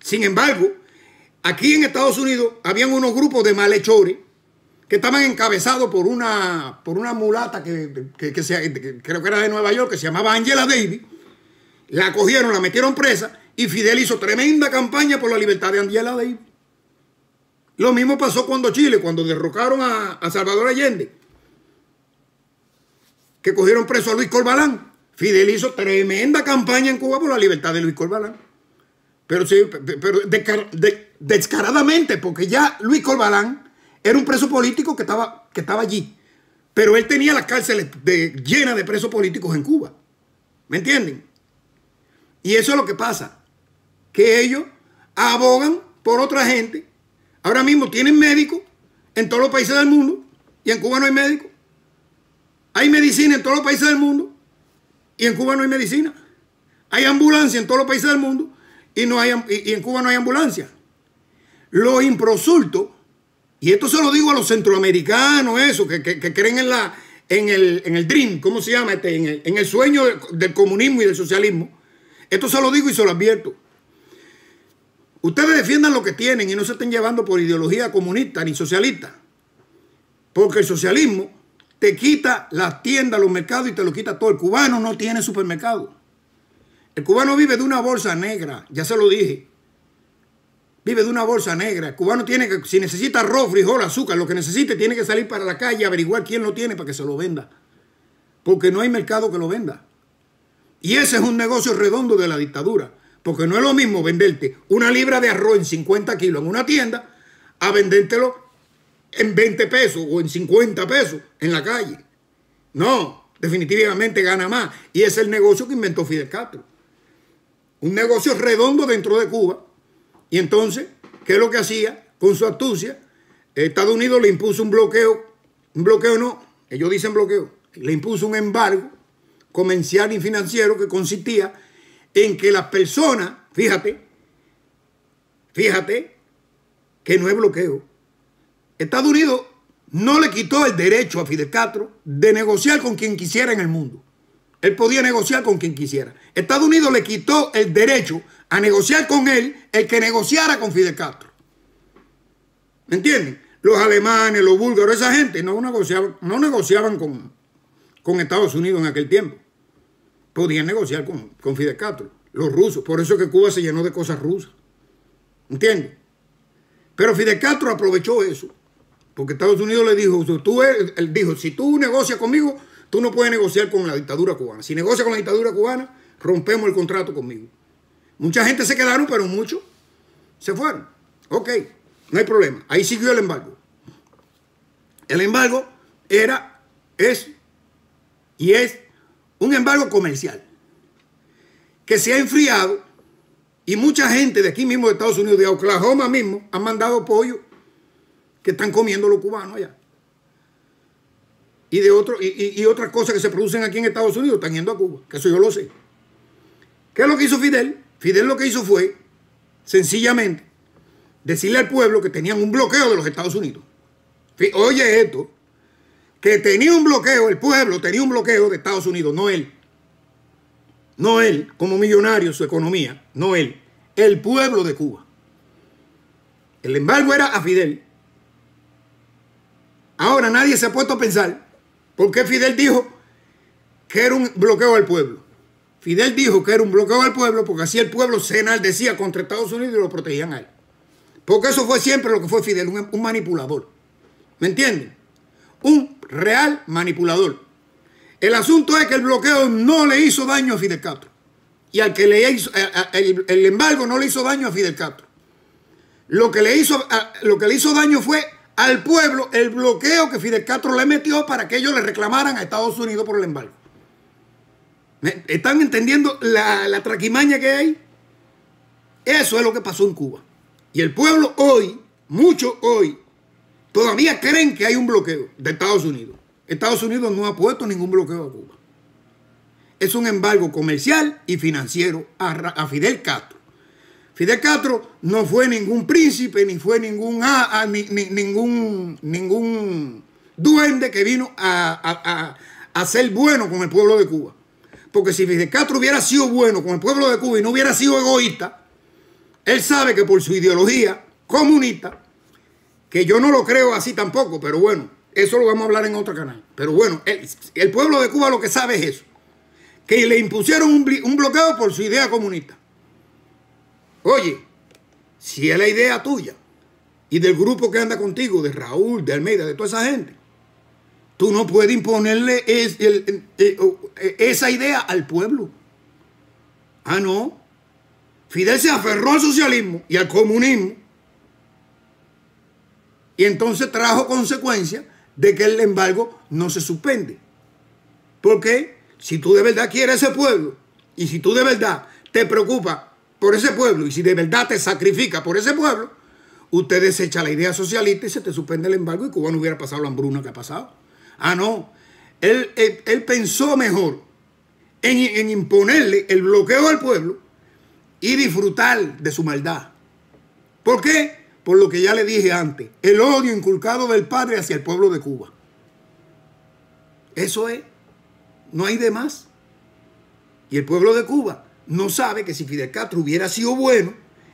Sin embargo, aquí en Estados Unidos habían unos grupos de malhechores que estaban encabezados por una mulata que creo que era de Nueva York, que se llamaba Angela Davis. La cogieron, la metieron presa y Fidel hizo tremenda campaña por la libertad de Angela Davis. Lo mismo pasó cuando derrocaron a Salvador Allende, que cogieron preso a Luis Corbalán. Fidel hizo tremenda campaña en Cuba por la libertad de Luis Corbalán. Pero descaradamente, porque ya Luis Corbalán era un preso político que estaba allí. Pero él tenía las cárceles llenas de presos políticos en Cuba. ¿Me entienden? Y eso es lo que pasa. Que ellos abogan por otra gente. Ahora mismo tienen médicos en todos los países del mundo y en Cuba no hay médicos. Hay medicina en todos los países del mundo y en Cuba no hay medicina. Hay ambulancia en todos los países del mundo y en Cuba no hay ambulancia. Los improsultos, y esto se lo digo a los centroamericanos, eso, que creen en el dream, ¿cómo se llama? En el sueño del comunismo y del socialismo. Esto se lo digo y se lo advierto. Ustedes defiendan lo que tienen y no se estén llevando por ideología comunista ni socialista. Porque el socialismo te quita las tiendas, los mercados y te lo quita todo. El cubano no tiene supermercado. El cubano vive de una bolsa negra, ya se lo dije. Vive de una bolsa negra. El cubano tiene que, si necesita arroz, frijol, azúcar, lo que necesite, tiene que salir para la calle a averiguar quién lo tiene para que se lo venda. Porque no hay mercado que lo venda. Y ese es un negocio redondo de la dictadura. Porque no es lo mismo venderte 1 libra de arroz en 50 kilos en una tienda a vendértelo en 20 pesos o en 50 pesos en la calle. No, definitivamente gana más. Y ese es el negocio que inventó Fidel Castro. Un negocio redondo dentro de Cuba. Y entonces, ¿qué es lo que hacía? Con su astucia, Estados Unidos le impuso un bloqueo no, ellos dicen bloqueo, le impuso un embargo comercial y financiero que consistía en que las personas, fíjate, que no es bloqueo. Estados Unidos no le quitó el derecho a Fidel Castro de negociar con quien quisiera en el mundo. Él podía negociar con quien quisiera. Estados Unidos le quitó el derecho a negociar con él el que negociara con Fidel Castro. ¿Me entienden? Los alemanes, los búlgaros, esa gente no negociaban con Estados Unidos en aquel tiempo. Podían negociar con Fidel Castro. Los rusos. Por eso es que Cuba se llenó de cosas rusas. ¿Entienden? Pero Fidel Castro aprovechó eso. Porque Estados Unidos le dijo, él dijo, si tú negocias conmigo, tú no puedes negociar con la dictadura cubana. Si negocias con la dictadura cubana, rompemos el contrato conmigo. Mucha gente se quedaron, pero muchos se fueron. Ok, no hay problema. Ahí siguió el embargo. El embargo es un embargo comercial que se ha enfriado y mucha gente de aquí mismo de Estados Unidos, de Oklahoma mismo, han mandado pollo que están comiendo los cubanos allá. Y otras cosas que se producen aquí en Estados Unidos están yendo a Cuba, que eso yo lo sé. ¿Qué es lo que hizo Fidel? Fidel lo que hizo fue, sencillamente, decirle al pueblo que tenían un bloqueo de los Estados Unidos. Oye esto, que tenía un bloqueo, el pueblo tenía un bloqueo de Estados Unidos, no él. No él, como millonario, su economía, no él, el pueblo de Cuba. El embargo era a Fidel. Ahora nadie se ha puesto a pensar por qué Fidel dijo que era un bloqueo al pueblo. Fidel dijo que era un bloqueo al pueblo porque así el pueblo se enardecía contra Estados Unidos y lo protegían a él. Porque eso fue siempre lo que fue Fidel, un manipulador. ¿Me entienden? Un real manipulador. El asunto es que el bloqueo no le hizo daño a Fidel Castro. Y al que le hizo, el embargo no le hizo daño a Fidel Castro. Lo que le hizo daño fue al pueblo el bloqueo que Fidel Castro le metió para que ellos le reclamaran a Estados Unidos por el embargo. ¿Están entendiendo la traquimaña que hay? Eso es lo que pasó en Cuba. Y el pueblo hoy, muchos hoy, todavía creen que hay un bloqueo de Estados Unidos. Estados Unidos no ha puesto ningún bloqueo a Cuba. Es un embargo comercial y financiero a Fidel Castro. Fidel Castro no fue ningún príncipe, ni fue ningún duende que vino a ser bueno con el pueblo de Cuba. Porque si Fidel Castro hubiera sido bueno con el pueblo de Cuba y no hubiera sido egoísta, él sabe que por su ideología comunista, que yo no lo creo así tampoco, pero bueno, eso lo vamos a hablar en otro canal. Pero bueno, el pueblo de Cuba lo que sabe es eso, que le impusieron un bloqueo por su idea comunista. Oye, si es la idea tuya y del grupo que anda contigo, de Raúl, de Almeida, de toda esa gente, tú no puedes imponerle esa idea al pueblo. Ah, no. Fidel se aferró al socialismo y al comunismo y entonces trajo consecuencia de que el embargo no se suspende. Porque si tú de verdad quieres ese pueblo y si tú de verdad te preocupas por ese pueblo y si de verdad te sacrificas por ese pueblo, usted desecha la idea socialista y se te suspende el embargo y Cuba no hubiera pasado la hambruna que ha pasado. Ah, no. Él pensó mejor en imponerle el bloqueo al pueblo y disfrutar de su maldad. ¿Por qué? Por lo que ya le dije antes, el odio inculcado del padre hacia el pueblo de Cuba. Eso es. No hay de más. Y el pueblo de Cuba no sabe que si Fidel Castro hubiera sido bueno,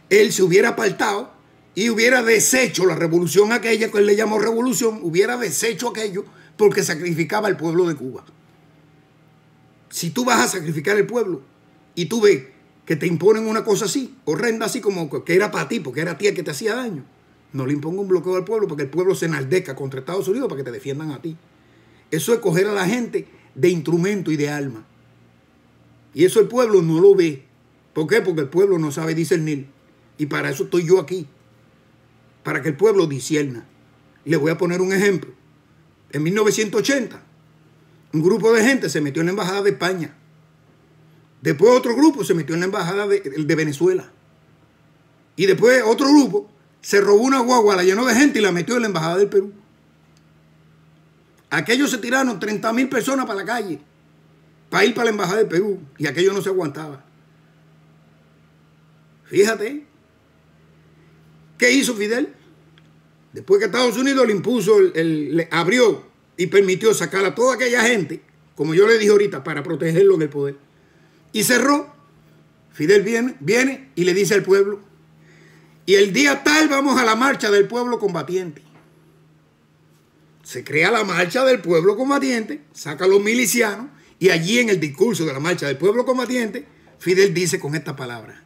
él se hubiera apartado y hubiera deshecho la revolución aquella que él le llamó revolución, hubiera deshecho aquello porque sacrificaba al pueblo de Cuba. Si tú vas a sacrificar el pueblo y tú ves que te imponen una cosa así, horrenda así como que era para ti, porque era a ti el que te hacía daño, no le imponga un bloqueo al pueblo porque el pueblo se enardezca contra Estados Unidos para que te defiendan a ti. Eso es coger a la gente de instrumento y de alma. Y eso el pueblo no lo ve. ¿Por qué? Porque el pueblo no sabe discernir. Y para eso estoy yo aquí. Para que el pueblo discierna. Le voy a poner un ejemplo. En 1980, un grupo de gente se metió en la embajada de España. Después otro grupo se metió en la embajada de Venezuela. Y después otro grupo se robó una guagua, la llenó de gente y la metió en la embajada del Perú. Aquellos se tiraron 30.000 personas para la calle para ir para la embajada del Perú y aquello no se aguantaba. Fíjate. ¿Qué hizo Fidel? Después que Estados Unidos le impuso, le abrió y permitió sacar a toda aquella gente, como yo le dije ahorita, para protegerlo en el poder. Y cerró. Fidel viene y le dice al pueblo, y el día tal vamos a la marcha del pueblo combatiente. Se crea la marcha del pueblo combatiente, saca a los milicianos, y allí en el discurso de la marcha del pueblo combatiente, Fidel dice con esta palabra.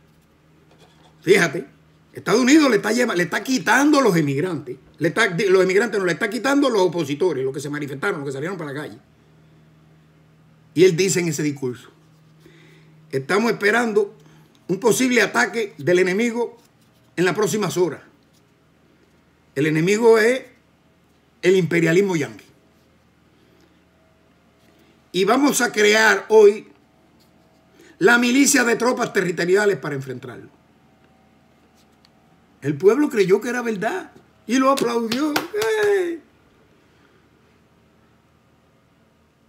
Fíjate, Estados Unidos le está quitando los emigrantes. Los emigrantes no le está quitando los opositores, los que se manifestaron, los que salieron para la calle. Y él dice en ese discurso, estamos esperando un posible ataque del enemigo en las próximas horas. El enemigo es el imperialismo yanqui. Y vamos a crear hoy la milicia de tropas territoriales para enfrentarlo. El pueblo creyó que era verdad. Y lo aplaudió.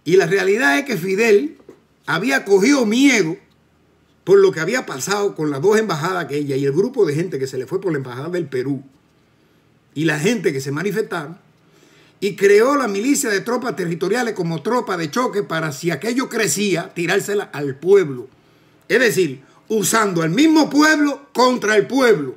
Y la realidad es que Fidel había cogido miedo por lo que había pasado con las dos embajadas aquellas y el grupo de gente que se le fue por la embajada del Perú y la gente que se manifestaron, y creó la milicia de tropas territoriales como tropa de choque para, si aquello crecía, tirársela al pueblo. Es decir, usando al mismo pueblo contra el pueblo.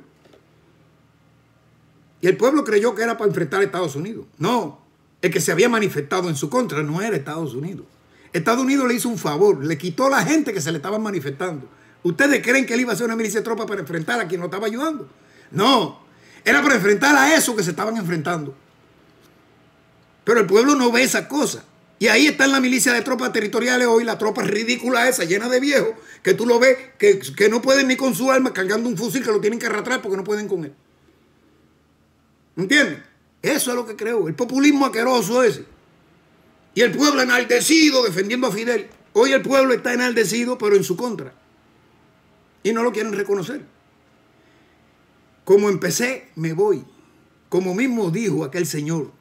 Y el pueblo creyó que era para enfrentar a Estados Unidos. No, el que se había manifestado en su contra no era Estados Unidos. Estados Unidos le hizo un favor, le quitó a la gente que se le estaban manifestando. ¿Ustedes creen que él iba a hacer una milicia de tropas para enfrentar a quien lo estaba ayudando? No, era para enfrentar a esos que se estaban enfrentando. Pero el pueblo no ve esa cosa. Y ahí está en la milicia de tropas territoriales hoy, la tropa ridícula esa, llena de viejos, que tú lo ves, que no pueden ni con su arma cargando un fusil, que lo tienen que arrastrar porque no pueden con él. ¿Entienden? Eso es lo que creo, el populismo asqueroso ese. Y el pueblo enardecido defendiendo a Fidel. Hoy el pueblo está enardecido, pero en su contra. Y no lo quieren reconocer. Como empecé, me voy. Como mismo dijo aquel señor,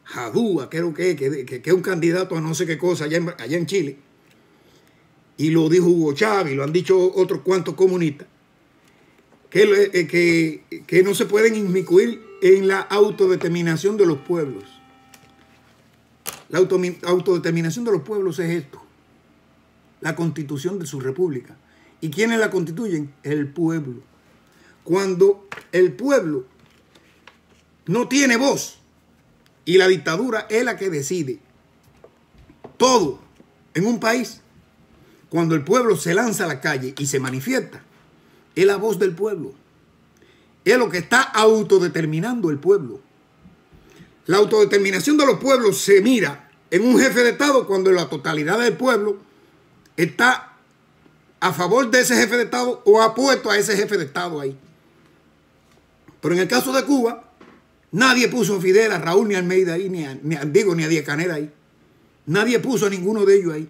Jadúa, creo que es un candidato a no sé qué cosa allá en Chile. Y lo dijo Hugo Chávez, lo han dicho otros cuantos comunistas. Que no se pueden inmiscuir en la autodeterminación de los pueblos. La autodeterminación de los pueblos es esto. La constitución de su república. ¿Y quiénes la constituyen? El pueblo. Cuando el pueblo no tiene voz y la dictadura es la que decide todo en un país, cuando el pueblo se lanza a la calle y se manifiesta, es la voz del pueblo. Es lo que está autodeterminando el pueblo. La autodeterminación de los pueblos se mira en un jefe de Estado cuando la totalidad del pueblo está a favor de ese jefe de Estado o apuesto a ese jefe de Estado ahí. Pero en el caso de Cuba, nadie puso a Fidel, a Raúl, ni a Almeida ahí, ni a Díaz Canel ahí. Nadie puso a ninguno de ellos ahí.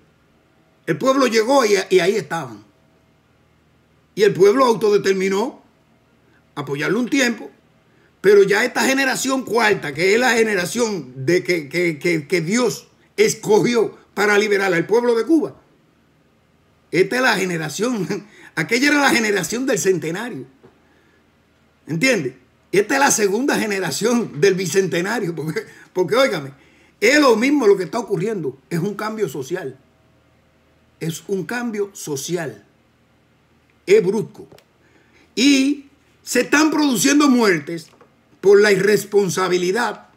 El pueblo llegó y ahí estaban. Y el pueblo autodeterminó apoyarlo un tiempo, pero ya esta generación cuarta, que es la generación de que Dios escogió para liberar al pueblo de Cuba, esta es la generación, aquella era la generación del centenario. ¿Entiendes? Esta es la segunda generación del bicentenario, porque óigame, es lo mismo lo que está ocurriendo, es un cambio social. Es un cambio social. Es brusco. Y se están produciendo muertes por la irresponsabilidad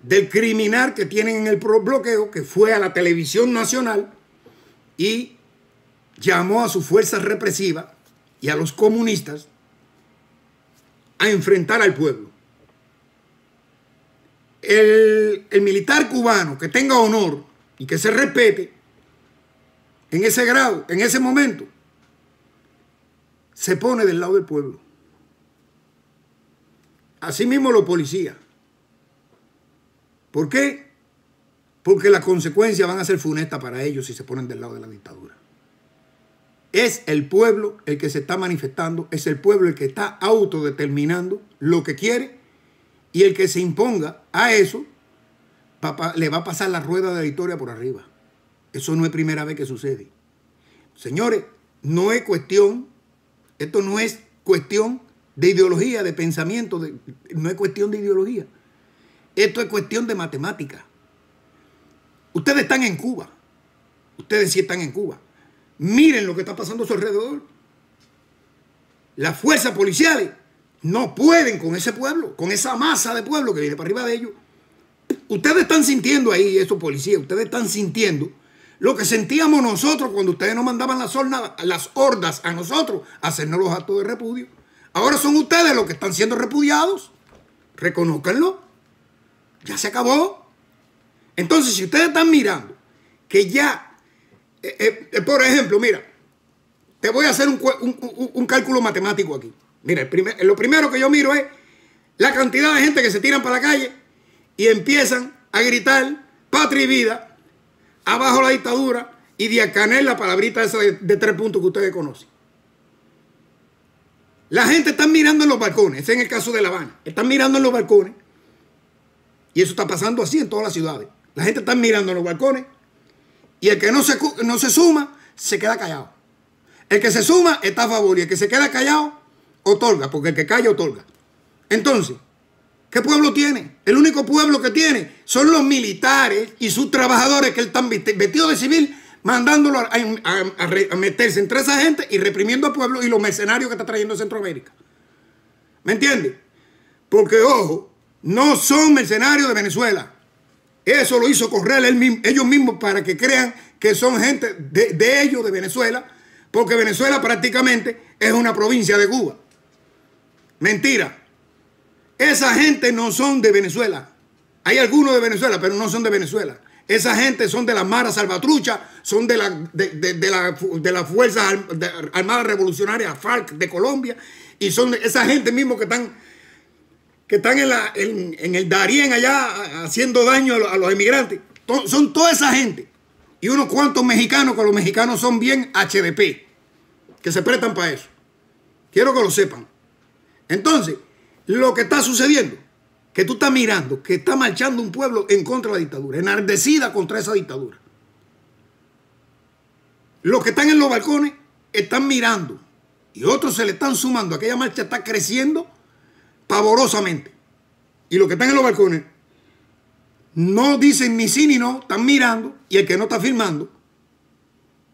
del criminal que tienen en el bloqueo, que fue a la televisión nacional y llamó a sus fuerzas represivas y a los comunistas a enfrentar al pueblo. El militar cubano que tenga honor y que se respete en ese grado, en ese momento, se pone del lado del pueblo. Asimismo los policías. ¿Por qué? Porque las consecuencias van a ser funestas para ellos si se ponen del lado de la dictadura. Es el pueblo el que se está manifestando, es el pueblo el que está autodeterminando lo que quiere, y el que se imponga a eso le va a pasar la rueda de la historia por arriba. Eso no es primera vez que sucede. Señores, no es cuestión, esto no es cuestión de ideología, de pensamiento, no es cuestión de ideología. Esto es cuestión de matemática. Ustedes están en Cuba. Ustedes sí están en Cuba. Miren lo que está pasando a su alrededor. Las fuerzas policiales no pueden con ese pueblo, con esa masa de pueblo que viene para arriba de ellos. Ustedes están sintiendo ahí, esos policías, ustedes están sintiendo lo que sentíamos nosotros cuando ustedes nos mandaban las hordas a nosotros a hacernos los actos de repudio. Ahora son ustedes los que están siendo repudiados. Reconózcanlo. Ya se acabó. Entonces, si ustedes están mirando que ya, por ejemplo, mira, te voy a hacer un cálculo matemático aquí. Mira, lo primero que yo miro es la cantidad de gente que se tiran para la calle y empiezan a gritar patria y vida, abajo la dictadura, y Díaz Canel, la palabrita esa de 3 puntos que ustedes conocen. La gente está mirando en los balcones. Ese es en el caso de La Habana. Están mirando en los balcones. Y eso está pasando así en todas las ciudades. La gente está mirando en los balcones. Y el que no se suma, se queda callado. El que se suma está a favor. Y el que se queda callado, otorga. Porque el que calla, otorga. Entonces, ¿qué pueblo tiene? El único pueblo que tiene son los militares y sus trabajadores que están vestidos de civil, mandándolo a meterse entre esa gente y reprimiendo al pueblo y los mercenarios que está trayendo Centroamérica. ¿Me entiendes? Porque, ojo, no son mercenarios de Venezuela. Eso lo hizo correr ellos mismos para que crean que son gente de ellos, de Venezuela, porque Venezuela prácticamente es una provincia de Cuba. Mentira. Esa gente no son de Venezuela. Hay algunos de Venezuela, pero no son de Venezuela. Esa gente son de la Mara Salvatrucha, son de la Fuerza Armada Revolucionaria FARC de Colombia, y son de esa gente mismo que están en el Darién allá haciendo daño a los inmigrantes. Son toda esa gente. Y unos cuantos mexicanos, que los mexicanos son bien HDP, que se prestan para eso. Quiero que lo sepan. Entonces, lo que está sucediendo, que tú estás mirando, que está marchando un pueblo en contra de la dictadura, enardecida contra esa dictadura. Los que están en los balcones están mirando y otros se le están sumando. Aquella marcha está creciendo pavorosamente. Y los que están en los balcones no dicen ni sí ni no, están mirando, y el que no está firmando.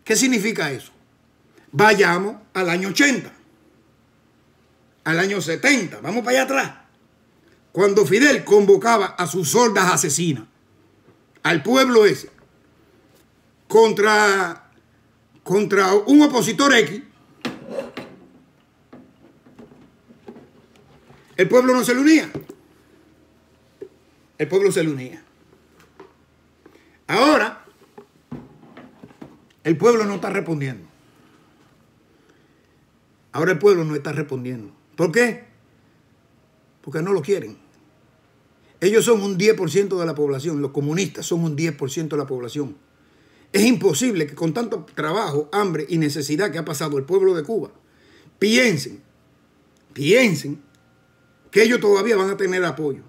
¿Qué significa eso? Vayamos al año 80, al año 70, vamos para allá atrás. Cuando Fidel convocaba a sus hordas asesinas, al pueblo ese, contra un opositor X, el pueblo no se le unía. El pueblo se le unía. Ahora, el pueblo no está respondiendo. Ahora el pueblo no está respondiendo. ¿Por qué? Porque no lo quieren. Ellos son un 10% de la población. Los comunistas son un 10% de la población. Es imposible que con tanto trabajo, hambre y necesidad que ha pasado el pueblo de Cuba, piensen que ellos todavía van a tener apoyo.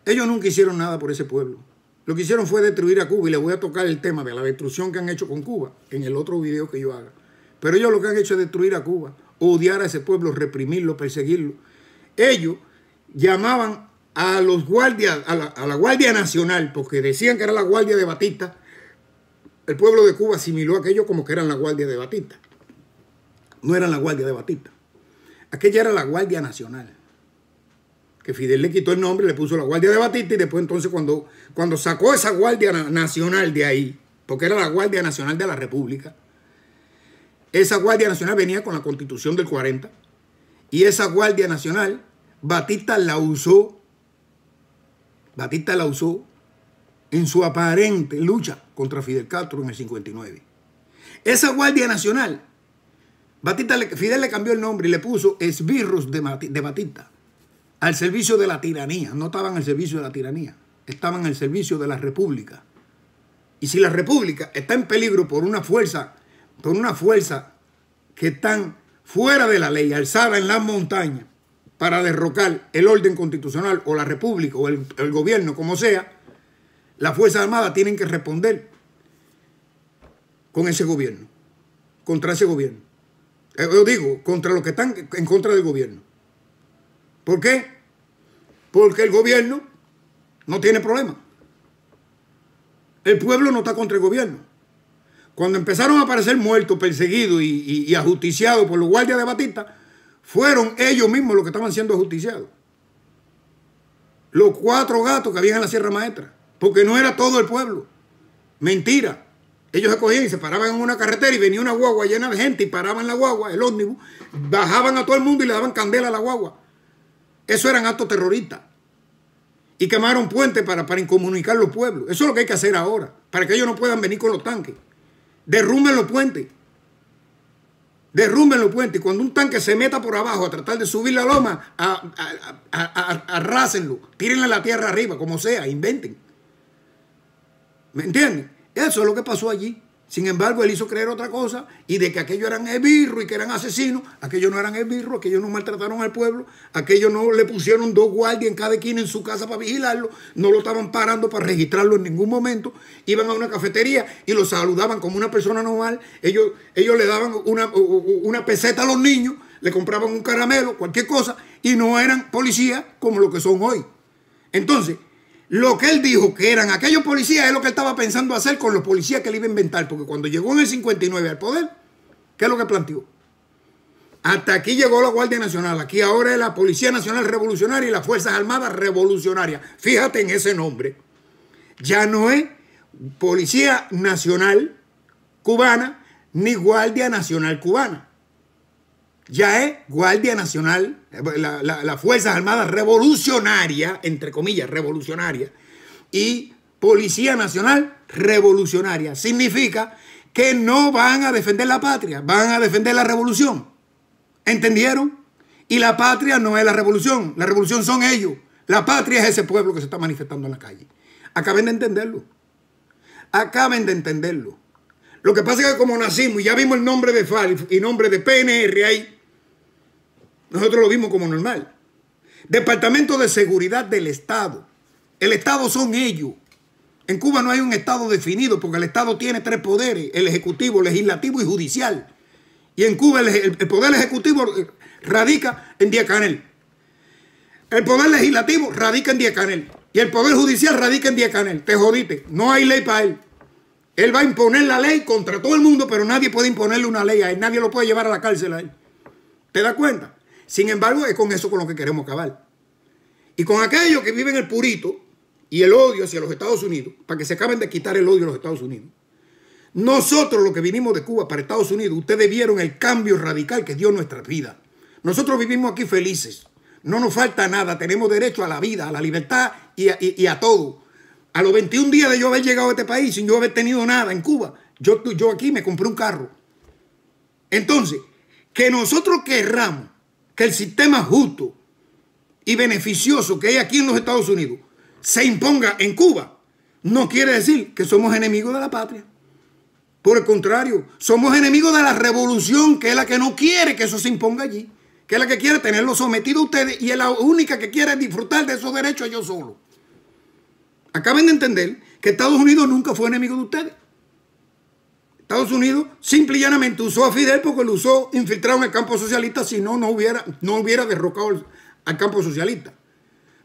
Ellos nunca hicieron nada por ese pueblo. Lo que hicieron fue destruir a Cuba, y les voy a tocar el tema de la destrucción que han hecho con Cuba en el otro video que yo haga. Pero ellos lo que han hecho es destruir a Cuba, odiar a ese pueblo, reprimirlo, perseguirlo. Ellos llamaban a los guardias, a la Guardia Nacional, porque decían que era la Guardia de Batista. El pueblo de Cuba asimiló aquello como que eran la Guardia de Batista. No eran la Guardia de Batista. Aquella era la Guardia Nacional. Que Fidel le quitó el nombre, le puso la Guardia de Batista, y después entonces cuando sacó esa Guardia Nacional de ahí, porque era la Guardia Nacional de la República, esa Guardia Nacional venía con la Constitución del 40, y esa Guardia Nacional Batista la usó en su aparente lucha contra Fidel Castro en el 59. Esa Guardia Nacional, Fidel le cambió el nombre y le puso esbirros de Batista, al servicio de la tiranía. No estaban al servicio de la tiranía, estaban al servicio de la República. Y si la República está en peligro por una fuerza que están fuera de la ley, alzada en las montañas para derrocar el orden constitucional o la República o el gobierno, como sea, las Fuerzas Armadas tienen que responder con ese gobierno, contra ese gobierno. Yo digo, contra los que están en contra del gobierno. ¿Por qué? Porque el gobierno no tiene problema. El pueblo no está contra el gobierno. Cuando empezaron a aparecer muertos, perseguidos y ajusticiados por los guardias de Batista, fueron ellos mismos los que estaban siendo ajusticiados. Los 4 gatos que habían en la Sierra Maestra. Porque no era todo el pueblo. Mentira. Ellos se cogían y se paraban en una carretera y venía una guagua llena de gente y paraban la guagua, el ómnibus, bajaban a todo el mundo y le daban candela a la guagua. Eso eran actos terroristas. Y quemaron puentes para incomunicar los pueblos. Eso es lo que hay que hacer ahora, para que ellos no puedan venir con los tanques. Derrumben los puentes. Derrumben los puentes. Y cuando un tanque se meta por abajo a tratar de subir la loma, arrásenlo. Tírenle la tierra arriba, como sea, inventen. ¿Me entienden? Eso es lo que pasó allí. Sin embargo, él hizo creer otra cosa y de que aquellos eran esbirros y que eran asesinos. Aquellos no eran esbirros, aquellos no maltrataron al pueblo, aquellos no le pusieron 2 guardias en cada esquina en su casa para vigilarlo, no lo estaban parando para registrarlo en ningún momento. Iban a una cafetería y lo saludaban como una persona normal. Ellos le daban una peseta a los niños, le compraban un caramelo, cualquier cosa, y no eran policías como lo que son hoy. Entonces, lo que él dijo que eran aquellos policías es lo que él estaba pensando hacer con los policías que él iba a inventar. Porque cuando llegó en el 59 al poder, ¿qué es lo que planteó? Hasta aquí llegó la Guardia Nacional. Aquí ahora es la Policía Nacional Revolucionaria y las Fuerzas Armadas Revolucionarias. Fíjate en ese nombre. Ya no es Policía Nacional Cubana ni Guardia Nacional Cubana. Ya es Guardia Nacional, las Fuerzas Armadas Revolucionarias, entre comillas, revolucionarias, y Policía Nacional Revolucionaria. Significa que no van a defender la patria, van a defender la revolución. ¿Entendieron? Y la patria no es la revolución son ellos. La patria es ese pueblo que se está manifestando en la calle. Acaben de entenderlo. Acaben de entenderlo. Lo que pasa es que como nacimos y ya vimos el nombre de FARC y nombre de PNR ahí, nosotros lo vimos como normal. Departamento de Seguridad del Estado. El Estado son ellos. En Cuba no hay un Estado definido porque el Estado tiene 3 poderes, el ejecutivo, legislativo y judicial. Y en Cuba el poder ejecutivo radica en Díaz-Canel. El poder legislativo radica en Díaz-Canel. Y el poder judicial radica en Díaz-Canel. Te jodiste. No hay ley para él. Él va a imponer la ley contra todo el mundo, pero nadie puede imponerle una ley a él. Nadie lo puede llevar a la cárcel a él. ¿Te das cuenta? Sin embargo, es con eso con lo que queremos acabar. Y con aquellos que viven el purito y el odio hacia los Estados Unidos, para que se acaben de quitar el odio a los Estados Unidos. Nosotros, los que vinimos de Cuba para Estados Unidos, ustedes vieron el cambio radical que dio nuestra vida. Nosotros vivimos aquí felices. No nos falta nada. Tenemos derecho a la vida, a la libertad y a todo. A los 21 días de yo haber llegado a este país, sin yo haber tenido nada en Cuba, yo aquí me compré un carro. Entonces, que nosotros querramos que el sistema justo y beneficioso que hay aquí en los Estados Unidos se imponga en Cuba, no quiere decir que somos enemigos de la patria. Por el contrario, somos enemigos de la revolución, que es la que no quiere que eso se imponga allí, que es la que quiere tenerlo sometido a ustedes y es la única que quiere disfrutar de esos derechos ellos solos. Acaben de entender que Estados Unidos nunca fue enemigo de ustedes. Estados Unidos simple y llanamente usó a Fidel porque lo usó infiltrado en el campo socialista, si no, no hubiera derrocado al campo socialista.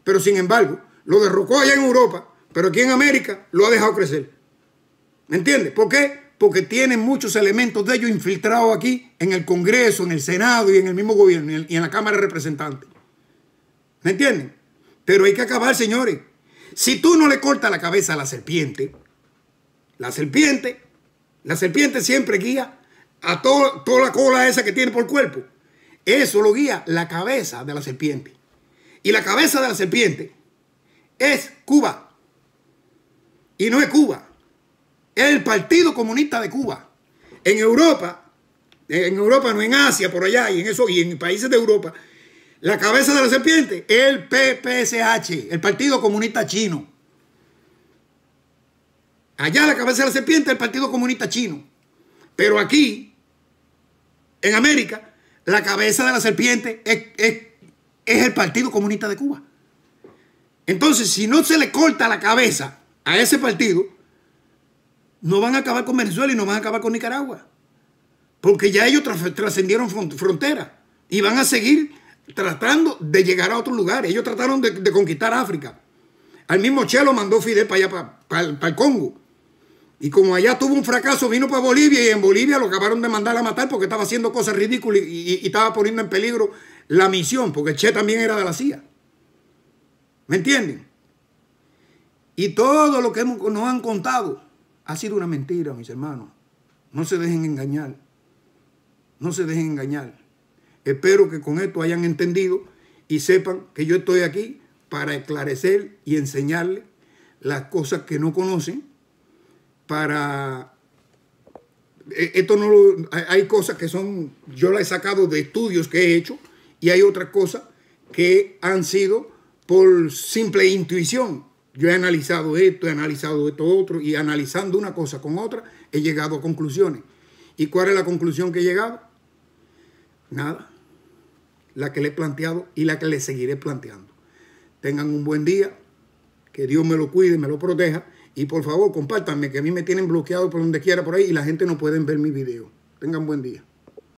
Pero sin embargo, lo derrocó allá en Europa, pero aquí en América lo ha dejado crecer. ¿Me entiendes? ¿Por qué? Porque tienen muchos elementos de ellos infiltrados aquí en el Congreso, en el Senado y en el mismo gobierno y en la Cámara de Representantes. ¿Me entienden? Pero hay que acabar, señores. Si tú no le cortas la cabeza a la serpiente siempre guía a toda la cola esa que tiene por cuerpo. Eso lo guía la cabeza de la serpiente. Y la cabeza de la serpiente es Cuba. Y no es Cuba. Es el Partido Comunista de Cuba. En Europa no, en Asia, por allá, y en países de Europa, la cabeza de la serpiente es el PPSH, el Partido Comunista Chino. Allá la cabeza de la serpiente es el Partido Comunista Chino. Pero aquí, en América, la cabeza de la serpiente es el Partido Comunista de Cuba. Entonces, si no se le corta la cabeza a ese partido, no van a acabar con Venezuela y no van a acabar con Nicaragua. Porque ya ellos trascendieron fronteras y van a seguir tratando de llegar a otros lugares. Ellos trataron de conquistar África. Al mismo Che lo mandó Fidel para allá, para el Congo. Y como allá tuvo un fracaso, vino para Bolivia y en Bolivia lo acabaron de mandar a matar porque estaba haciendo cosas ridículas y estaba poniendo en peligro la misión, porque Che también era de la CIA. ¿Me entienden? Y todo lo que nos han contado ha sido una mentira, mis hermanos. No se dejen engañar. No se dejen engañar. Espero que con esto hayan entendido y sepan que yo estoy aquí para esclarecer y enseñarles las cosas que no conocen. Hay cosas que yo las he sacado de estudios que he hecho y hay otras cosas que han sido por simple intuición. Yo he analizado esto otro y analizando una cosa con otra he llegado a conclusiones. ¿Y cuál es la conclusión que he llegado? Nada. La que le he planteado y la que le seguiré planteando. Tengan un buen día. Que Dios me lo cuide, me lo proteja. Y por favor, compártanme, que a mí me tienen bloqueado por donde quiera por ahí y la gente no puede ver mi video. Tengan buen día.